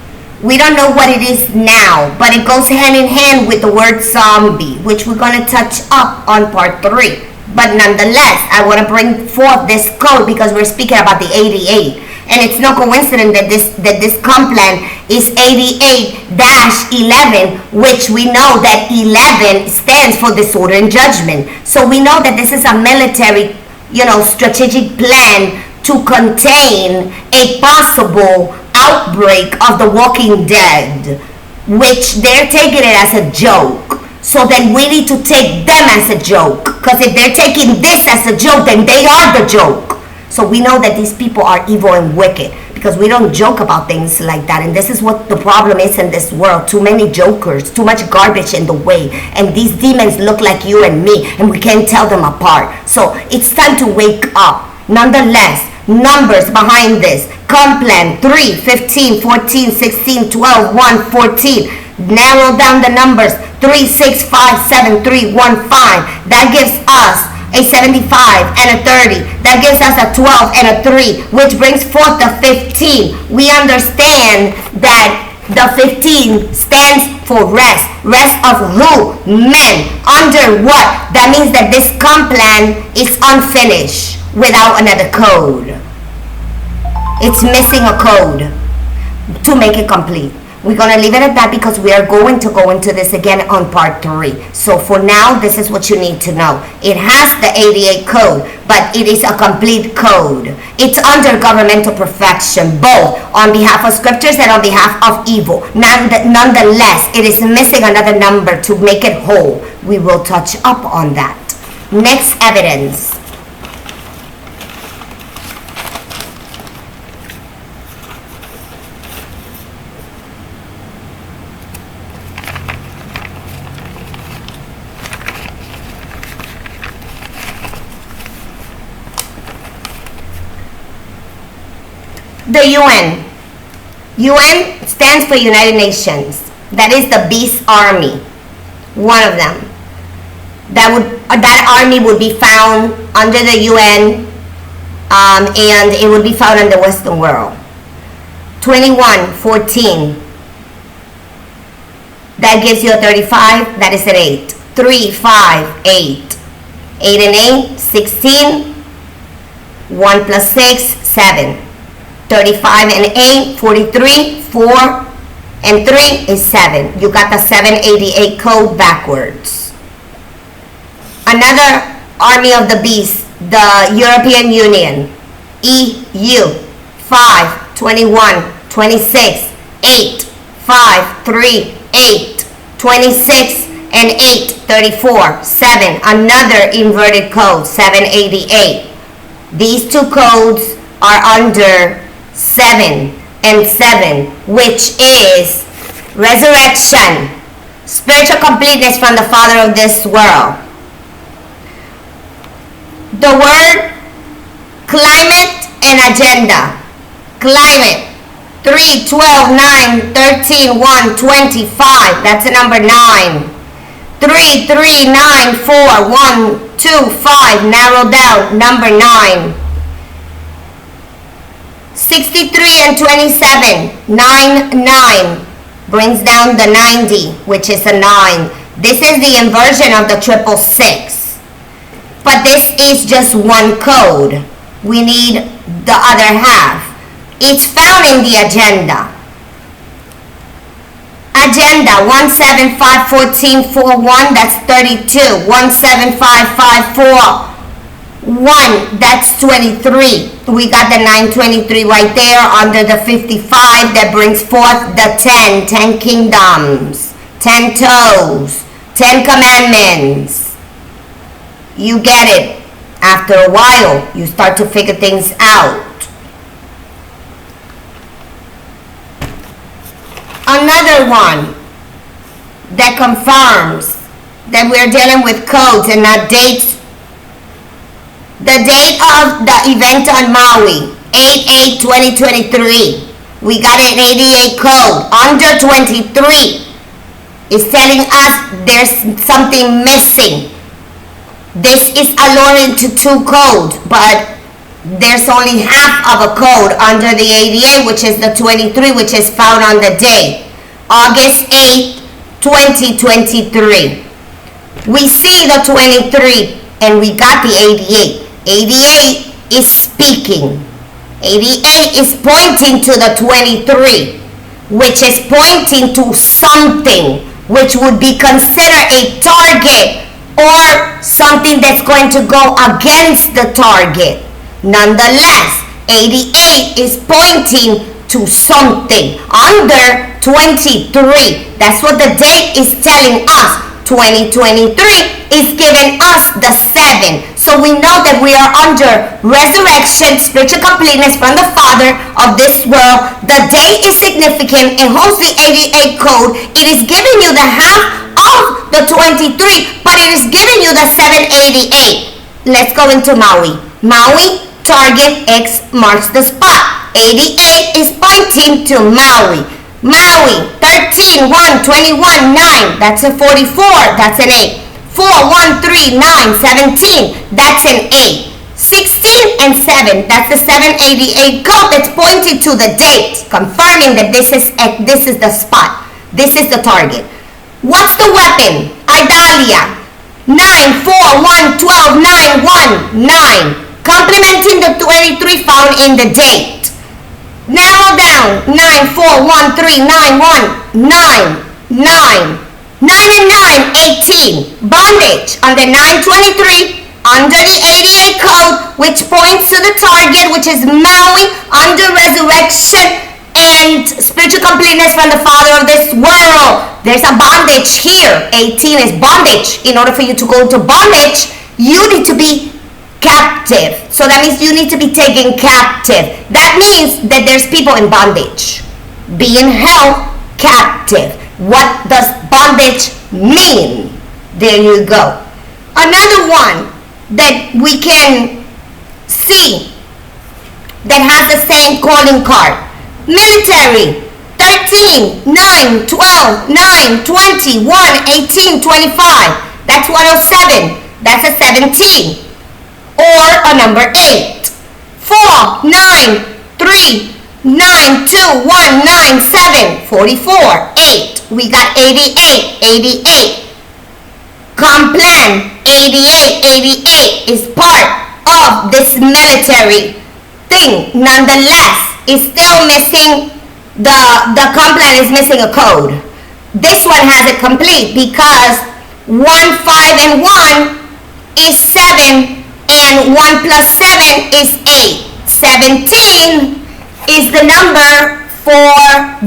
Speaker 1: We don't know what it is now, but it goes hand in hand with the word zombie, which we're going to touch up on part 3. But nonetheless, I want to bring forth this code because we're speaking about the 88. And it's no coincidence that this complan is 88-11, which we know that 11 stands for disorder and judgment. So we know that this is a military, strategic plan to contain a possible outbreak of the Walking Dead, which they're taking it as a joke. So then we need to take them as a joke, because if they're taking this as a joke, then they are the joke. So we know that these people are evil and wicked, because we don't joke about things like that. And this is what the problem is in this world. Too many jokers, too much garbage in the way, and these demons look like you and me, and we can't tell them apart. So it's time to wake up. Nonetheless, numbers behind this: complan 3, 15, 14, 16, 12, 1, 14. Narrow down the numbers: 3, 6, 5, 7, 3, 1, 5. That gives us a 75 and a 30. That gives us a 12 and a 3, which brings forth the 15. We understand that the 15 stands for rest. Rest of who? Men. Under what? That means that this complan is unfinished without another code. It's missing a code to make it complete. We're going to leave it at that because we are going to go into this again on part 3. So for now, this is what you need to know. It has the 88 code, but it is a complete code. It's under governmental perfection, both on behalf of scriptures and on behalf of evil. Nonetheless, it is missing another number to make it whole. We will touch up on that. Next evidence. The UN. UN stands for United Nations. That is the Beast Army. One of them. That army would be found under the UN, and it would be found in the Western world. 2114. That gives you a 35. That is an 8. 3, 5, 8. 8 and 8, 16. 1 plus 6, 7. 35 and 8, 43, 4 and 3 is 7. You got the 788 code backwards. Another army of the beast, the European Union, EU, 5, 21, 26, 8, 5, 3, 8, 26 and 8, 34, 7. Another inverted code, 788. These two codes are under 7 and 7, which is resurrection, spiritual completeness from the Father of this world. The word climate and agenda. Climate, 3, 12, 9, 13, 1, 25. That's the number 9. 3, 3, 9, 4, 1, 2, 5. Narrow down, number 9. 63 and 27, 9, 9, brings down the 90, which is a 9. This is the inversion of the 666. But this is just one code. We need the other half. It's found in the agenda. Agenda 1751441, that's 32. 17554. 1, that's 23. We got the 923 right there under the 55. That brings forth the 10 kingdoms, 10 toes, 10 commandments. You get it. After a while, you start to figure things out. Another one, that confirms that we're dealing with codes and not dates. The date of the event on Maui, 8/8/2023. We got an 88 code. Under 23 is telling us there's something missing. This is alluring to 2 codes, but there's only half of a code under the 88, which is the 23, which is found on the day, August 8th, 2023. We see the 23 and we got the 88. 88 is speaking. 88 is pointing to the 23, which is pointing to something which would be considered a target or something that's going to go against the target. Nonetheless, 88 is pointing to something under 23. That's what the date is telling us. 2023 is giving us the 7. So we know that we are under resurrection, spiritual completeness from the Father of this world. The date is significant and holds the 88 code. It is giving you the half of the 23, but it is giving you the 788. Let's go into Maui. Maui, target X marks the spot. 88 is pointing to Maui. Maui, 13, 1, 21, 9, that's a 44, that's an 8. 4, 1, 3, 9, 17, that's an 8. 16 and 7, that's the 788 code that's pointing to the date, confirming that this is the spot. This is the target. What's the weapon? Idalia. 9, 4, 1, 12, 9, 1, 9. Complementing the 23 found in the date. Narrow down. 9, 4, 1, 3, 9, 1, 9, 9. 9 and 9, 18. Bondage under 923, under the 88 code, which points to the target, which is Maui, under resurrection and spiritual completeness from the Father of this world. There's a bondage here. 18 is bondage. In order for you to go into bondage, you need to be captive. So that means you need to be taken captive. That means that there's people in bondage, being held captive. What does bondage mean? There you go. Another one that we can see that has the same calling card. Military. 13, 9, 12, 9, 20, 1, 18, 25. That's 107. That's a 17. Or a number 8. 4, 9, 3, 9, 2, 1, 9, 7, 44, 8. We got 88, 88. Complan, 88, 88 is part of this military thing. Nonetheless, it's still missing, the Complan is missing a code. This one has it complete because 1, 5, and 1 is 7, and 1 plus 7 is 8. 17 is the number for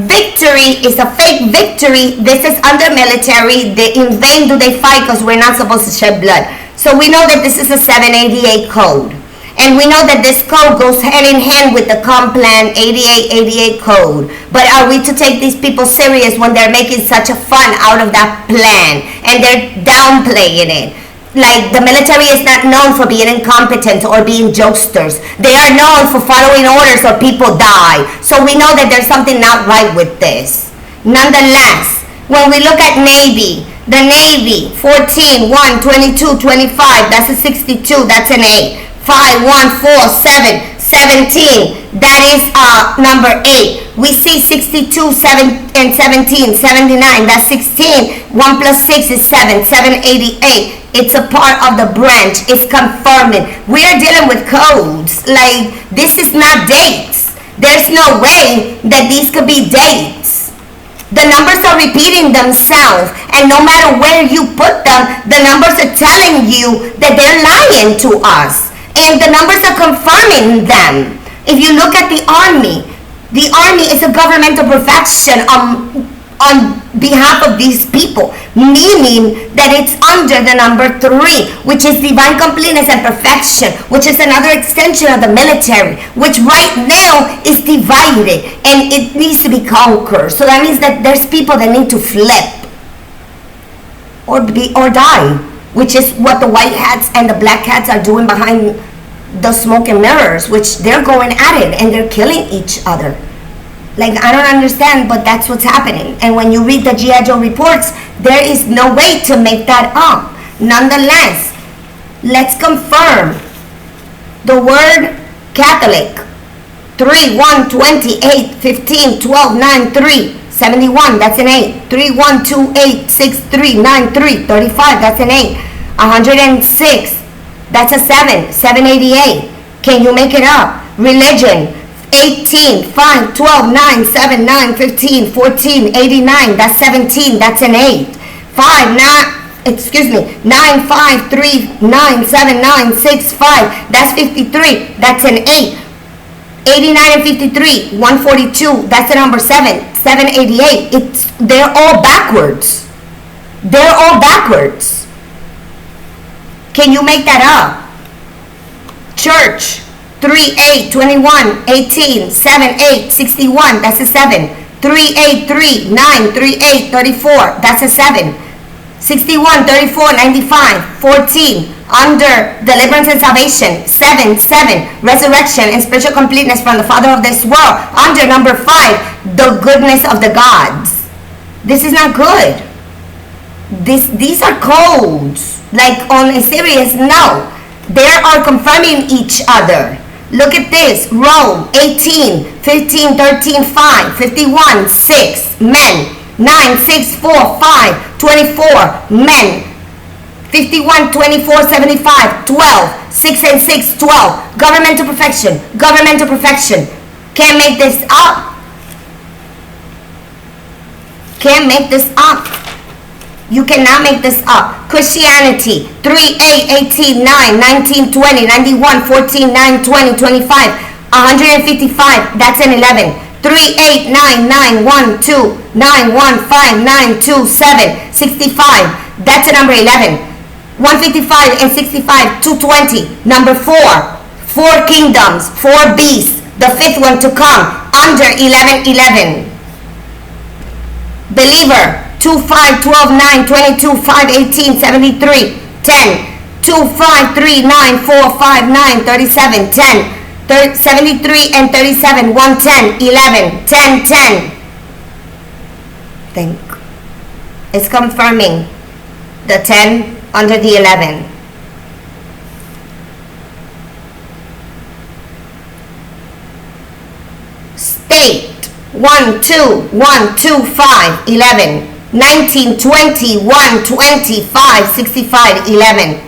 Speaker 1: victory. It's a fake victory. This is under military. In vain do they fight, because we're not supposed to shed blood. So we know that this is a 788 code. And we know that this code goes hand in hand with the Complan 8888 code. But are we to take these people serious when they're making such a fun out of that plan and they're downplaying it? Like, the military is not known for being incompetent or being jokesters. They are known for following orders or people die. So we know that there's something not right with this. Nonetheless, when we look at Navy, the Navy, 14, 1, 22, 25, that's a 62, that's an 8. 5, 1, 4, 7, 17, that is number 8. We see 62, 7, and 17, 79, that's 16. 1 plus 6 is 7, 788. It's a part of the branch. It's confirming. We are dealing with codes. Like, this is not dates. There's no way that these could be dates. The numbers are repeating themselves, and no matter where you put them, the numbers are telling you that they're lying to us, and the numbers are confirming them. If you look at the army is a governmental profession on behalf of these people, meaning that it's under the number 3, which is divine completeness and perfection, which is another extension of the military, which right now is divided and it needs to be conquered. So that means that there's people that need to flip. or die, which is what the white hats and the black hats are doing behind the smoke and mirrors, which they're going at it and they're killing each other. Like, I don't understand, but that's what's happening. And when you read the G.I. Joe reports, there is no way to make that up. Nonetheless, let's confirm the word Catholic. 3, 1, 20, 8, 15, 12, 9, 3, 71, that's an 8. 3, 1, 2, 8, 6, 3, 9, 3, 35, that's an 8. 106, that's a 7, 788. Can you make it up? Religion, 18, 5, 12, 9, 7, 9, 15, 14, 89, that's 17, that's an 8. 5, 9, 5, 3, 9, 7, 9, 6, 5, that's 53, that's an 8. 89 and 53, 142, that's the number 7, 788. They're all backwards. They're all backwards. Can you make that up? Church, 3, 8, 21, 18, 7, 8, 61, that's a 7. 3, 8, 3, 9, 3, 8, 34, that's a 7. 61, 34, 95, 14, under deliverance and salvation, 7, 7, resurrection and spiritual completeness from the Father of this world, under number 5, the goodness of the gods. This is not good. These are codes. Like, on a serious note, they are confirming each other. Look at this. Rome, 18, 15, 13, 5, 51, 6, men. 9, 6, 4, 5, 24, men. 51, 24, 75, 12, 6 and 6, 12. Governmental perfection, governmental perfection. Can't make this up. Can't make this up. You cannot make this up. Christianity, 3, 8, 18, 9, 19, 20, 91, 14, 9, 20, 25, 155, that's an 11. 3, 8, 9, 9, 1, 2, 9, 1, 5, 9, 2, 7, 65, that's a number 11. 155 and 65, 220, number 4. 4 kingdoms, 4 beasts, the 5th one to come, under 11, 11. Believer, 2, 5, 12, 9, 22, 5, 18, 73, 10. 2, 5, 3, 9, 4, 5, 9, 37, 10. 73 and 37, 110, 11, 10, 10. Think. It's confirming the 10 under the 11. State, 1, 2, 1, 2, 5, 11. 19, 20, 1, 25, 65, 11.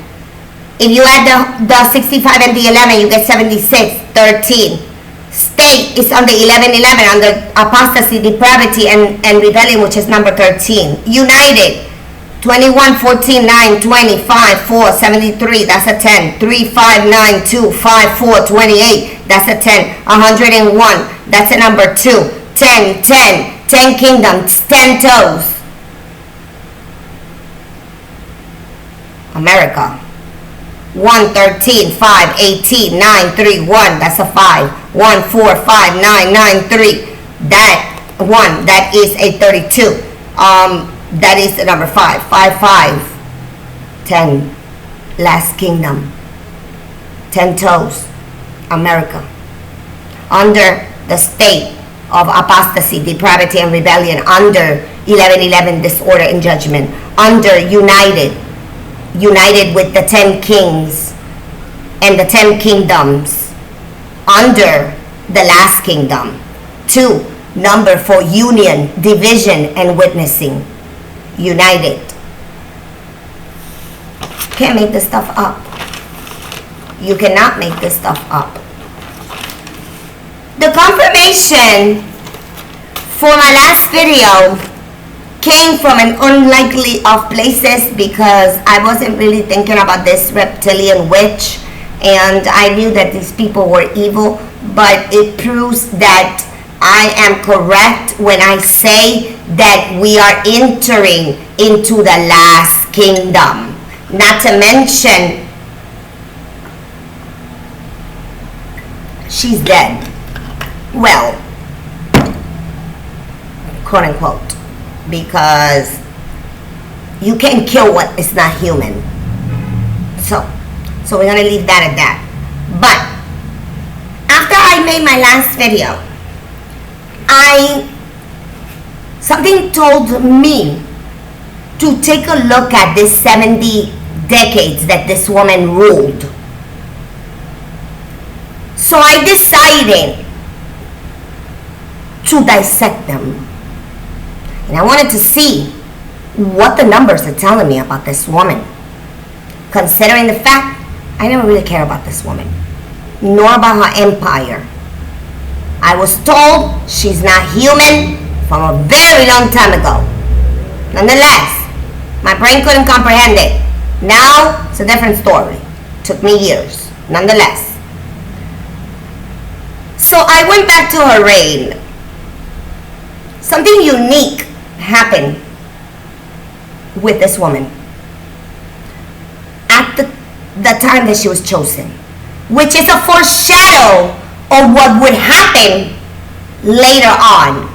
Speaker 1: If you add the 65 and the 11, you get 76, 13. State is on the 11, 11, under apostasy, depravity, and rebellion, which is number 13. United, 21, 14, 9, 20, 5, 4, 73, that's a 10. 3, 5, 9, 2, 5, 4, 28, that's a 10. 101, that's a number 2. 10, 10, 10 kingdoms, 10 toes. America. 1, 13, 5, 18, 9, 3, 1, that's a 5. 1, 4, 5, 9, 9, 3. That 1, that is a 32. That is the number 5. 5, 5. 10. Last kingdom. 10 toes. America. Under the state of apostasy, depravity, and rebellion. Under 11, 11, disorder and judgment. Under united with the 10 kings and the 10 kingdoms, under the last kingdom. 2, number for union, division, and witnessing. United. Can't make this stuff up. You cannot make this stuff up. The confirmation for my last video came from an unlikely of places, because I wasn't really thinking about this reptilian witch, and I knew that these people were evil, but it proves that I am correct when I say that we are entering into the last kingdom. Not to mention, she's dead. Well, quote unquote. Because You can't kill what is not human. So we're gonna leave that at that. But after I made my last video, something told me to take a look at this 70 decades that this woman ruled. So I decided to dissect them. And I wanted to see what the numbers are telling me about this woman. Considering the fact, I never really care about this woman, nor about her empire. I was told she's not human from a very long time ago. Nonetheless, my brain couldn't comprehend it. Now, it's a different story. Took me years. Nonetheless. So I went back to her reign. Something unique happened with this woman at the time that she was chosen, which is a foreshadow of what would happen later on.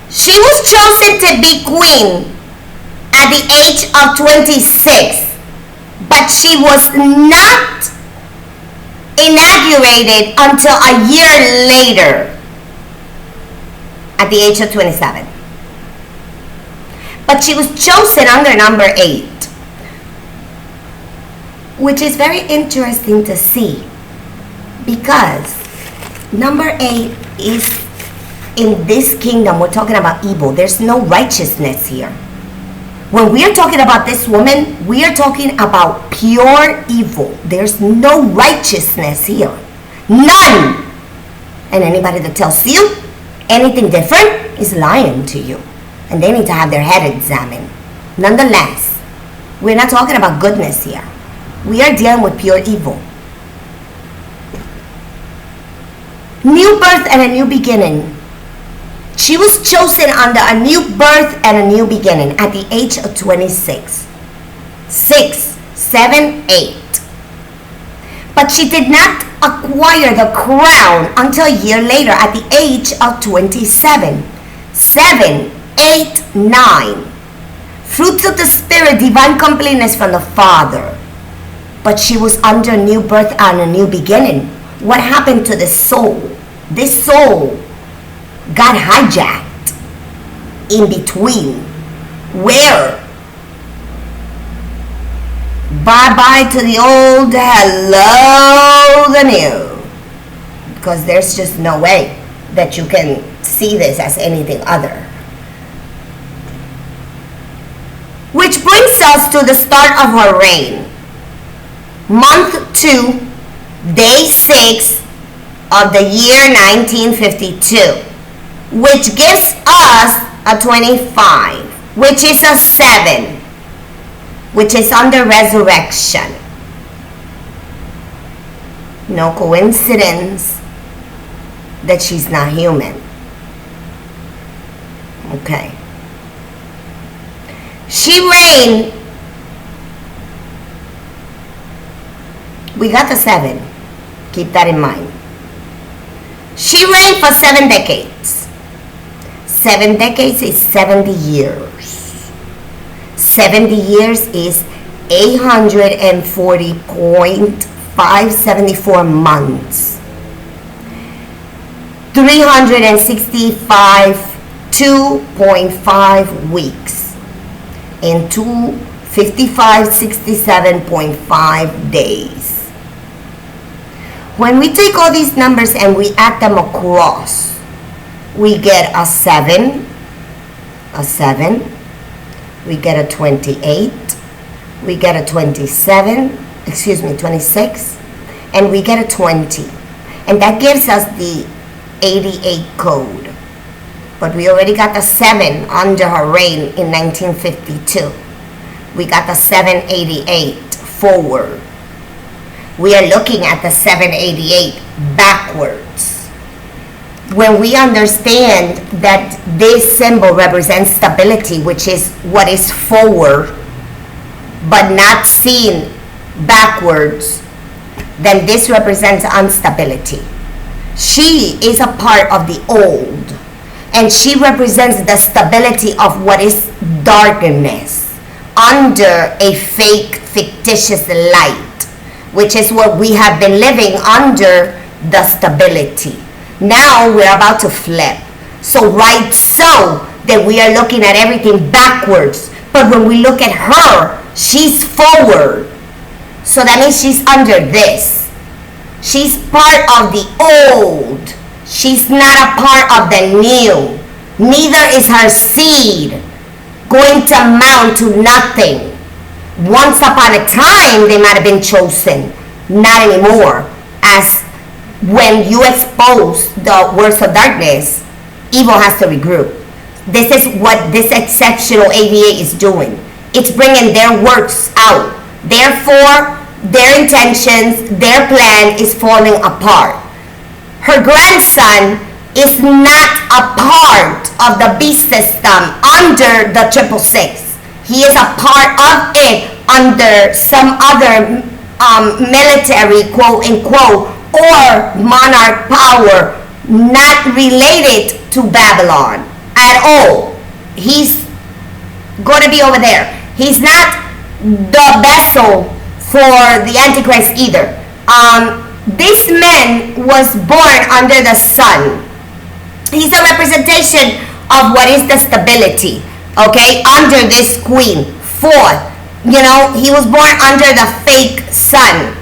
Speaker 1: She was chosen to be queen at the age of 26, but she was not inaugurated until a year later at the age of 27. But she was chosen under number 8, which is very interesting to see, because number 8 is, in this kingdom, we're talking about evil. There's no righteousness here. When we are talking about this woman, we are talking about pure evil. There's no righteousness here. None. And anybody that tells you anything different is lying to you. And they need to have their head examined. Nonetheless, we're not talking about goodness here. We are dealing with pure evil. New birth and a new beginning. She was chosen under a new birth and a new beginning at the age of 26. 6, 7, 8. But she did not acquire the crown until a year later at the age of 27. 7, 8, 9. Fruits of the Spirit, divine completeness from the Father. But she was under new birth and a new beginning. What happened to this soul? This soul got hijacked in between. Where? Bye-bye to the old, hello the new. Because there's just no way that you can see this as anything other. Which brings us to the start of her reign. Month 2, day 6 of the year 1952, which gives us a 25, which is a 7, which is under resurrection. No coincidence that she's not human. Okay. She reigned. We got the 7. Keep that in mind. She reigned for 7 decades. 7 decades is 70 years. 70 years is 840.574 months. 365 2.5 weeks. And 255.67.5 days. When we take all these numbers and we add them across, we get a 7, we get a 28, we get a 26, and we get a 20. And that gives us the 88 code. But we already got the 7 under her reign in 1952. We got the 788 forward. We are looking at the 788 backwards. When we understand that this symbol represents stability, which is what is forward, but not seen backwards, then this represents instability. She is a part of the old. and she represents the stability of what is darkness under a fake, fictitious light, which is what we have been living under, the stability. Now we're about to flip. So right, so that we are looking at everything backwards, but when we look at her, she's forward. So that means she's under this. She's part of the old. She's not a part of the new. Neither is her seed going to amount to nothing. Once upon a time, they might have been chosen. Not anymore. As when you expose the works of darkness, evil has to regroup. This is what this exceptional ADA is doing. It's bringing their works out. Therefore, their intentions, their plan is falling apart. Her grandson is not a part of the beast system under the 666. He is a part of it under some other military, quote unquote, or monarch power, not related to Babylon at all. He's going to be over there. He's not the vessel for the Antichrist either. This man was born under the sun. He's a representation of what is the stability, okay, under this queen. Fourth, you know, he was born under the fake sun,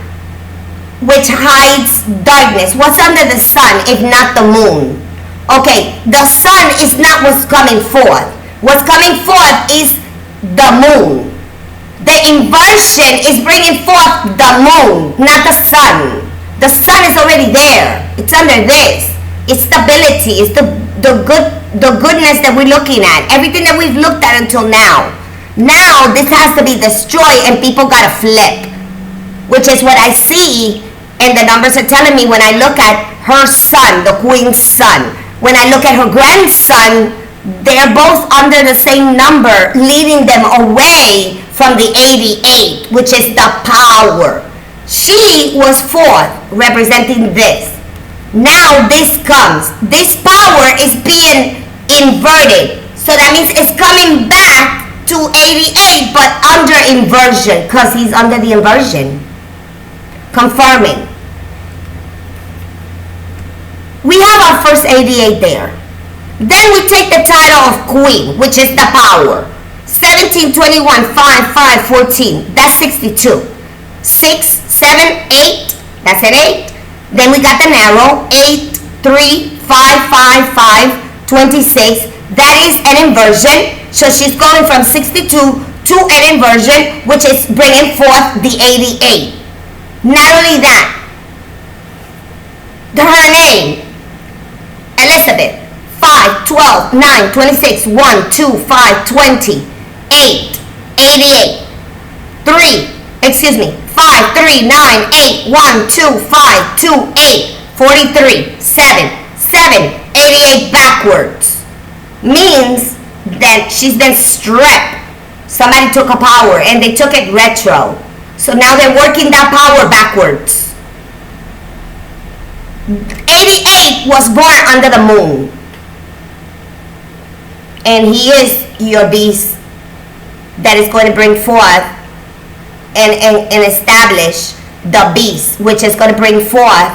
Speaker 1: which hides darkness. What's under the sun if not the moon? Okay, the sun is not what's coming forth. What's coming forth is the moon. The inversion is bringing forth the moon, not the sun. The sun is already there. It's under this. It's stability. It's the goodness that we're looking at. Everything that we've looked at until now. Now this has to be destroyed and people gotta flip. Which is what I see, and the numbers are telling me when I look at her son, the queen's son. When I look at her grandson, they're both under the same number, leading them away from the 88, which is the power. She was fourth, representing this. Now this comes. This power is being inverted. So that means it's coming back to 88, but under inversion, because he's under the inversion. Confirming. We have our first 88 there. Then we take the title of queen, which is the power. 17, 21, 5, 5, 14. That's 62. 6, 7, 8. That's an 8. Then we got the narrow. 8, 3, 5, 5, 5, 26. That is an inversion. So she's going from 62 to an inversion, which is bringing forth the 88. Not only that, her name, Elizabeth, 5, 12, 9, 26, 1, 2, 5, 20, 8, 88, 5, 3, 9, 8, 1, 2, 5, 2, 8, 43, 7, 88 backwards. Means that she's been stripped. Somebody took a power and they took it retro. So now they're working that power backwards. 88 was born under the moon. And he is your beast that is going to bring forth and establish the beast, which is going to bring forth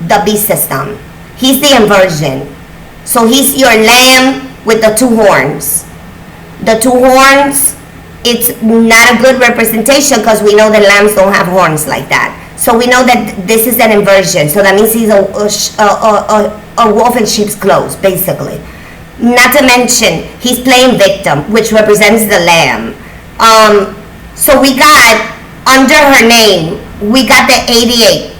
Speaker 1: the beast system. He's the inversion. So he's your lamb with the two horns. The two horns, it's not a good representation because we know that lambs don't have horns like that. So we know that this is an inversion. So that means he's a wolf in sheep's clothes, basically. Not to mention, he's playing victim, which represents the lamb. So we got, under her name, we got the 88.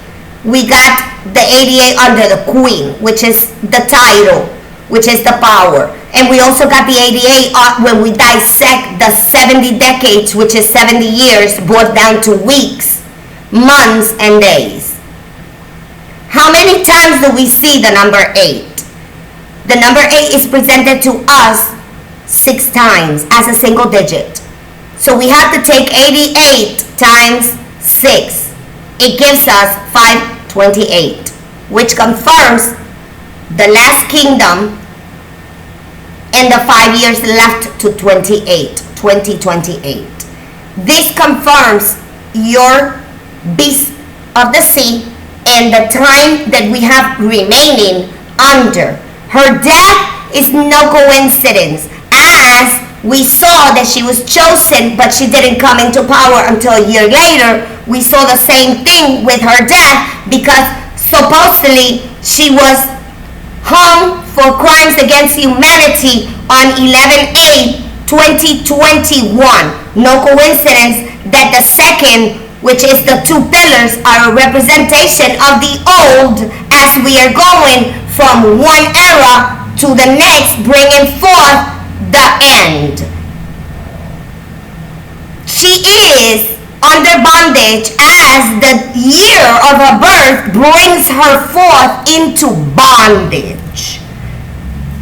Speaker 1: We got the 88 under the queen, which is the title, which is the power. And we also got the 88 when we dissect the 70 decades, which is 70 years, brought down to weeks, months, and days. How many times do we see the number 8? The number 8 is presented to us 6 times as a single digit. So we have to take 88 times 6. It gives us 528, which confirms the last kingdom and the 5 years left to 2028. This confirms your beast of the sea and the time that we have remaining under. Her death is no coincidence, as we saw that she was chosen, but she didn't come into power until a year later. We saw the same thing with her death, because supposedly she was hung for crimes against humanity on 11/8/2021. No coincidence that the second, which is the two pillars, are a representation of the old, as we are going from one era to the next, bringing forth the end. She is under bondage, as the year of her birth brings her forth into bondage.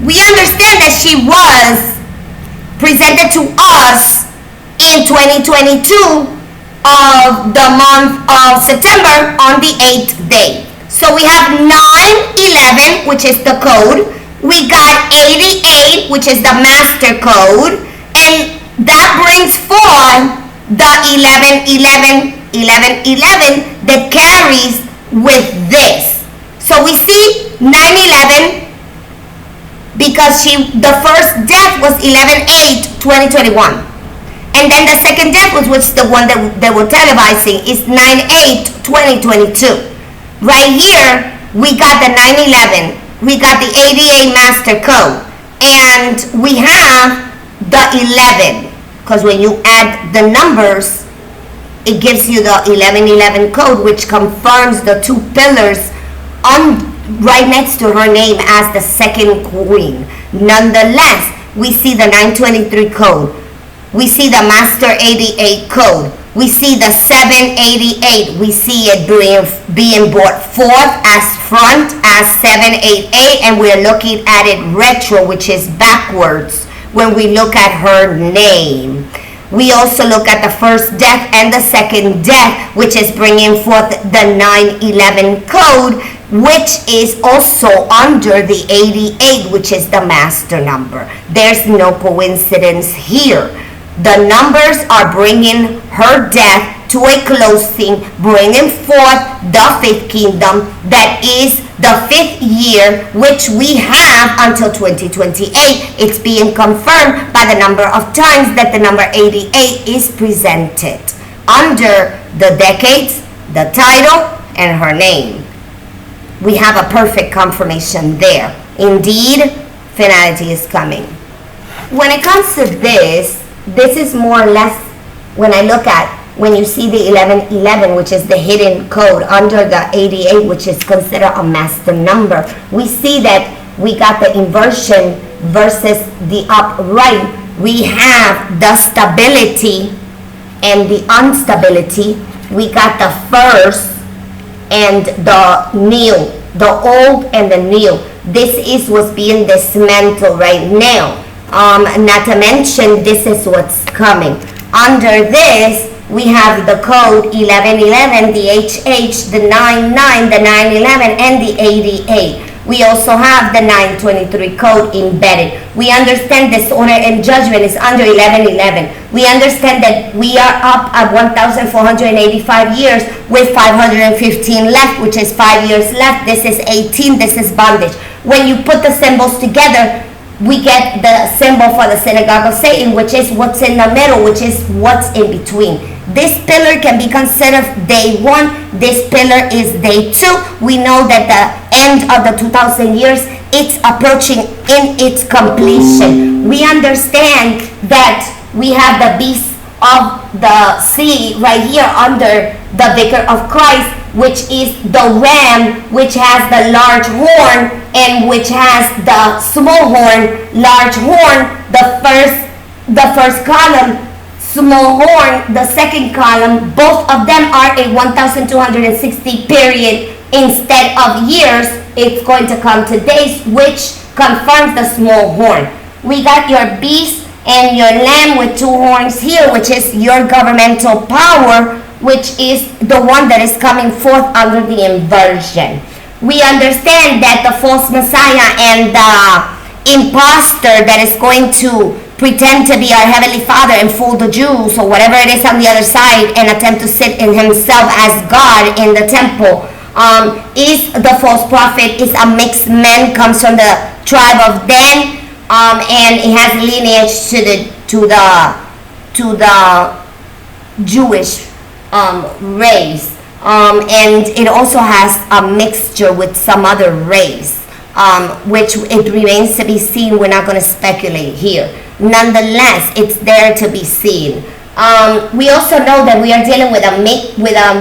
Speaker 1: We understand that she was presented to us in 2022 of the month of September on the 8th day. So we have 911, which is the code. We got 88, which is the master code, and that brings forth the 11 that carries with this. So we see 911 because the first death was 11/8/2021, and then the second death was the one that we're televising is 9/8/2022. Right here we got the 911, we got the 88 master code, and we have the 11, because when you add the numbers, it gives you the 1111 code, which confirms the two pillars on right next to her name as the second queen. Nonetheless, we see the 923 code, we see the master 88 code, we see the 788, we see it being brought forth as front as 788, and we're looking at it retro, which is backwards when we look at her name. We also look at the first death and the second death, which is bringing forth the 911 code, which is also under the 88, which is the master number. There's no coincidence here. The numbers are bringing her death to a closing, bringing forth the fifth kingdom, that is the 5th year, which we have until 2028. It's being confirmed by the number of times that the number 88 is presented under the decades, the title, and her name. We have a perfect confirmation there. Indeed, finality is coming. When it comes to this is more or less, when I look at, when you see the 1111, which is the hidden code under the 88, which is considered a master number, we see that we got the inversion versus the upright. We have the stability and the instability. We got the first and the new, the old and the new. This is what's being dismantled right now. Not to mention, this is what's coming. Under this, we have the code 1111, the HH, the 99, the 911, and the 88. We also have the 923 code embedded. We understand disorder and judgment is under 1111. We understand that we are up at 1,485 years with 515 left, which is 5 years left. This is 18, this is bondage. When you put the symbols together, we get the symbol for the synagogue of Satan, which is what's in the middle, which is what's in between. This pillar can be considered day 1. This pillar is day 2. We know that the end of the 2,000 years, it's approaching in its completion. We understand that we have the beast of the sea right here under the vicar of Christ, which is the ram, which has the large horn and which has the small horn, large horn, the first column, small horn, the second column. Both of them are a 1,260 period instead of years. It's going to come to days, which confirms the small horn. We got your beast and your lamb with 2 horns here, which is your governmental power, which is the one that is coming forth under the inversion. We understand that the false Messiah and imposter that is going to pretend to be our Heavenly Father and fool the Jews or whatever it is on the other side and attempt to sit in himself as God in the temple, is the false prophet, is a mixed man, comes from the tribe of Dan, and it has lineage to the Jewish race, and it also has a mixture with some other race, which it remains to be seen. We're not going to speculate here. Nonetheless, it's there to be seen. We also know that we are dealing with a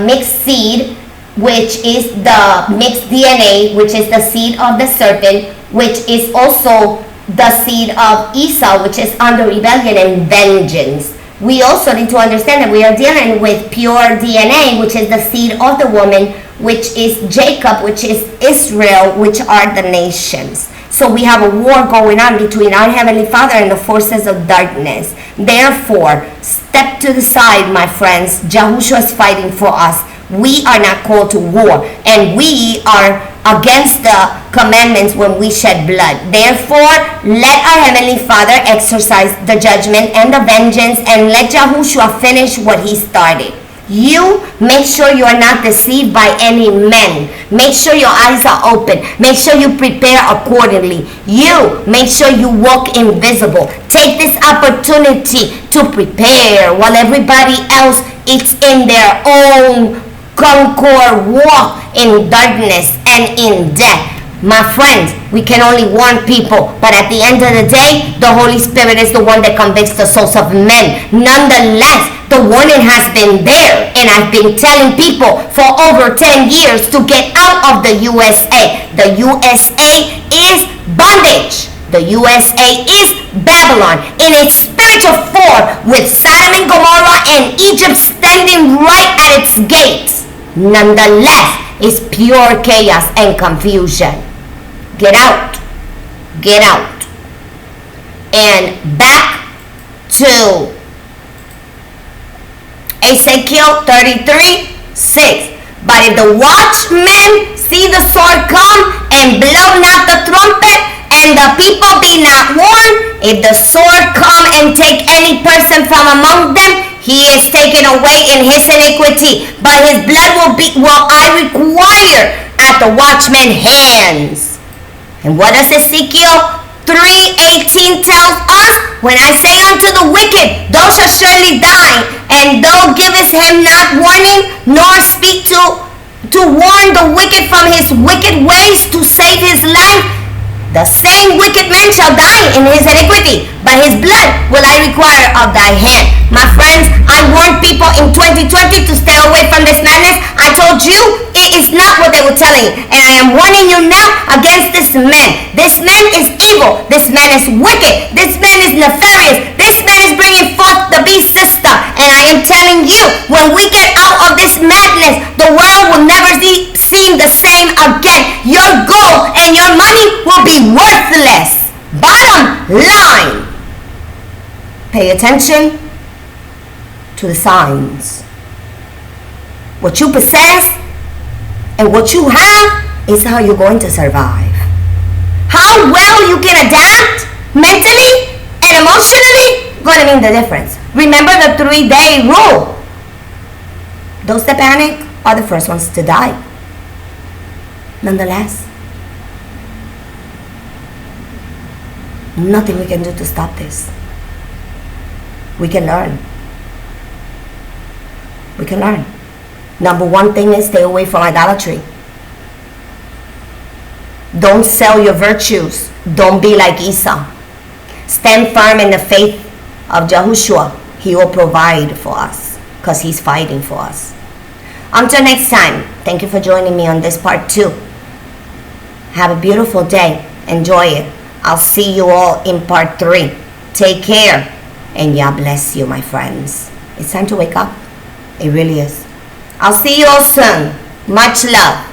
Speaker 1: mixed seed, which is the mixed DNA, which is the seed of the serpent, which is also the seed of Esau, which is under rebellion and vengeance. We also need to understand that we are dealing with pure DNA, which is the seed of the woman, which is Jacob, which is Israel, which are the nations. So we have a war going on between our Heavenly Father and the forces of darkness. Therefore, step to the side, my friends. Yahushua is fighting for us. We are not called to war, and we are against the commandments when we shed blood. Therefore, let our Heavenly Father exercise the judgment and the vengeance, and let Yahushua finish what he started. You make sure you are not deceived by any men. Make sure your eyes are open. Make sure you prepare accordingly. You make sure you walk invisible. Take this opportunity to prepare while everybody else is in their own concord walk in darkness and in death. My friends, we can only warn people, but at the end of the day, the Holy Spirit is the one that convicts the souls of men. Nonetheless, the warning has been there, and I've been telling people for over 10 years to get out of the USA. The USA is bondage. The USA is Babylon in its spiritual form, with Sodom and Gomorrah and Egypt standing right at its gates. Nonetheless, it's pure chaos and confusion. Get out. Get out. And back to Ezekiel 33:6. But if the watchmen see the sword come and blow not the trumpet, and the people be not warned, if the sword come and take any person from among them, he is taken away in his iniquity, but his blood will I require at the watchman's hands. And what does Ezekiel 3:18 tells us? When I say unto the wicked, thou shalt surely die, and thou givest him not warning, nor speak to warn the wicked from his wicked ways to save his life, the same wicked man shall die in his iniquity, but his blood will I require of thy hand. My friends, I warned people in 2020 to stay away from this madness. I told you it is not what they were telling you, and I am warning you now against this man. This man is evil. This man is wicked. This man is nefarious. This man is bringing forth the beast sister, and I am telling you, when we get out of this madness, the world will never seem the same again. Your gold and your money will be worthless. Bottom line, pay attention to the signs. What you possess and what you have is how you're going to survive. How well you can adapt mentally and emotionally going to mean the difference. Remember the 3-day rule. Those that panic are the first ones to die. Nonetheless, nothing we can do to stop this. We can learn. We can learn. Number one thing is stay away from idolatry. Don't sell your virtues. Don't be like Esau. Stand firm in the faith of Yahushua. He will provide for us because he's fighting for us. Until next time, thank you for joining me on this part 2. Have a beautiful day. Enjoy it. I'll see you all in part 3. Take care, and Yah bless you, my friends. It's time to wake up. It really is. I'll see you all soon. Much love.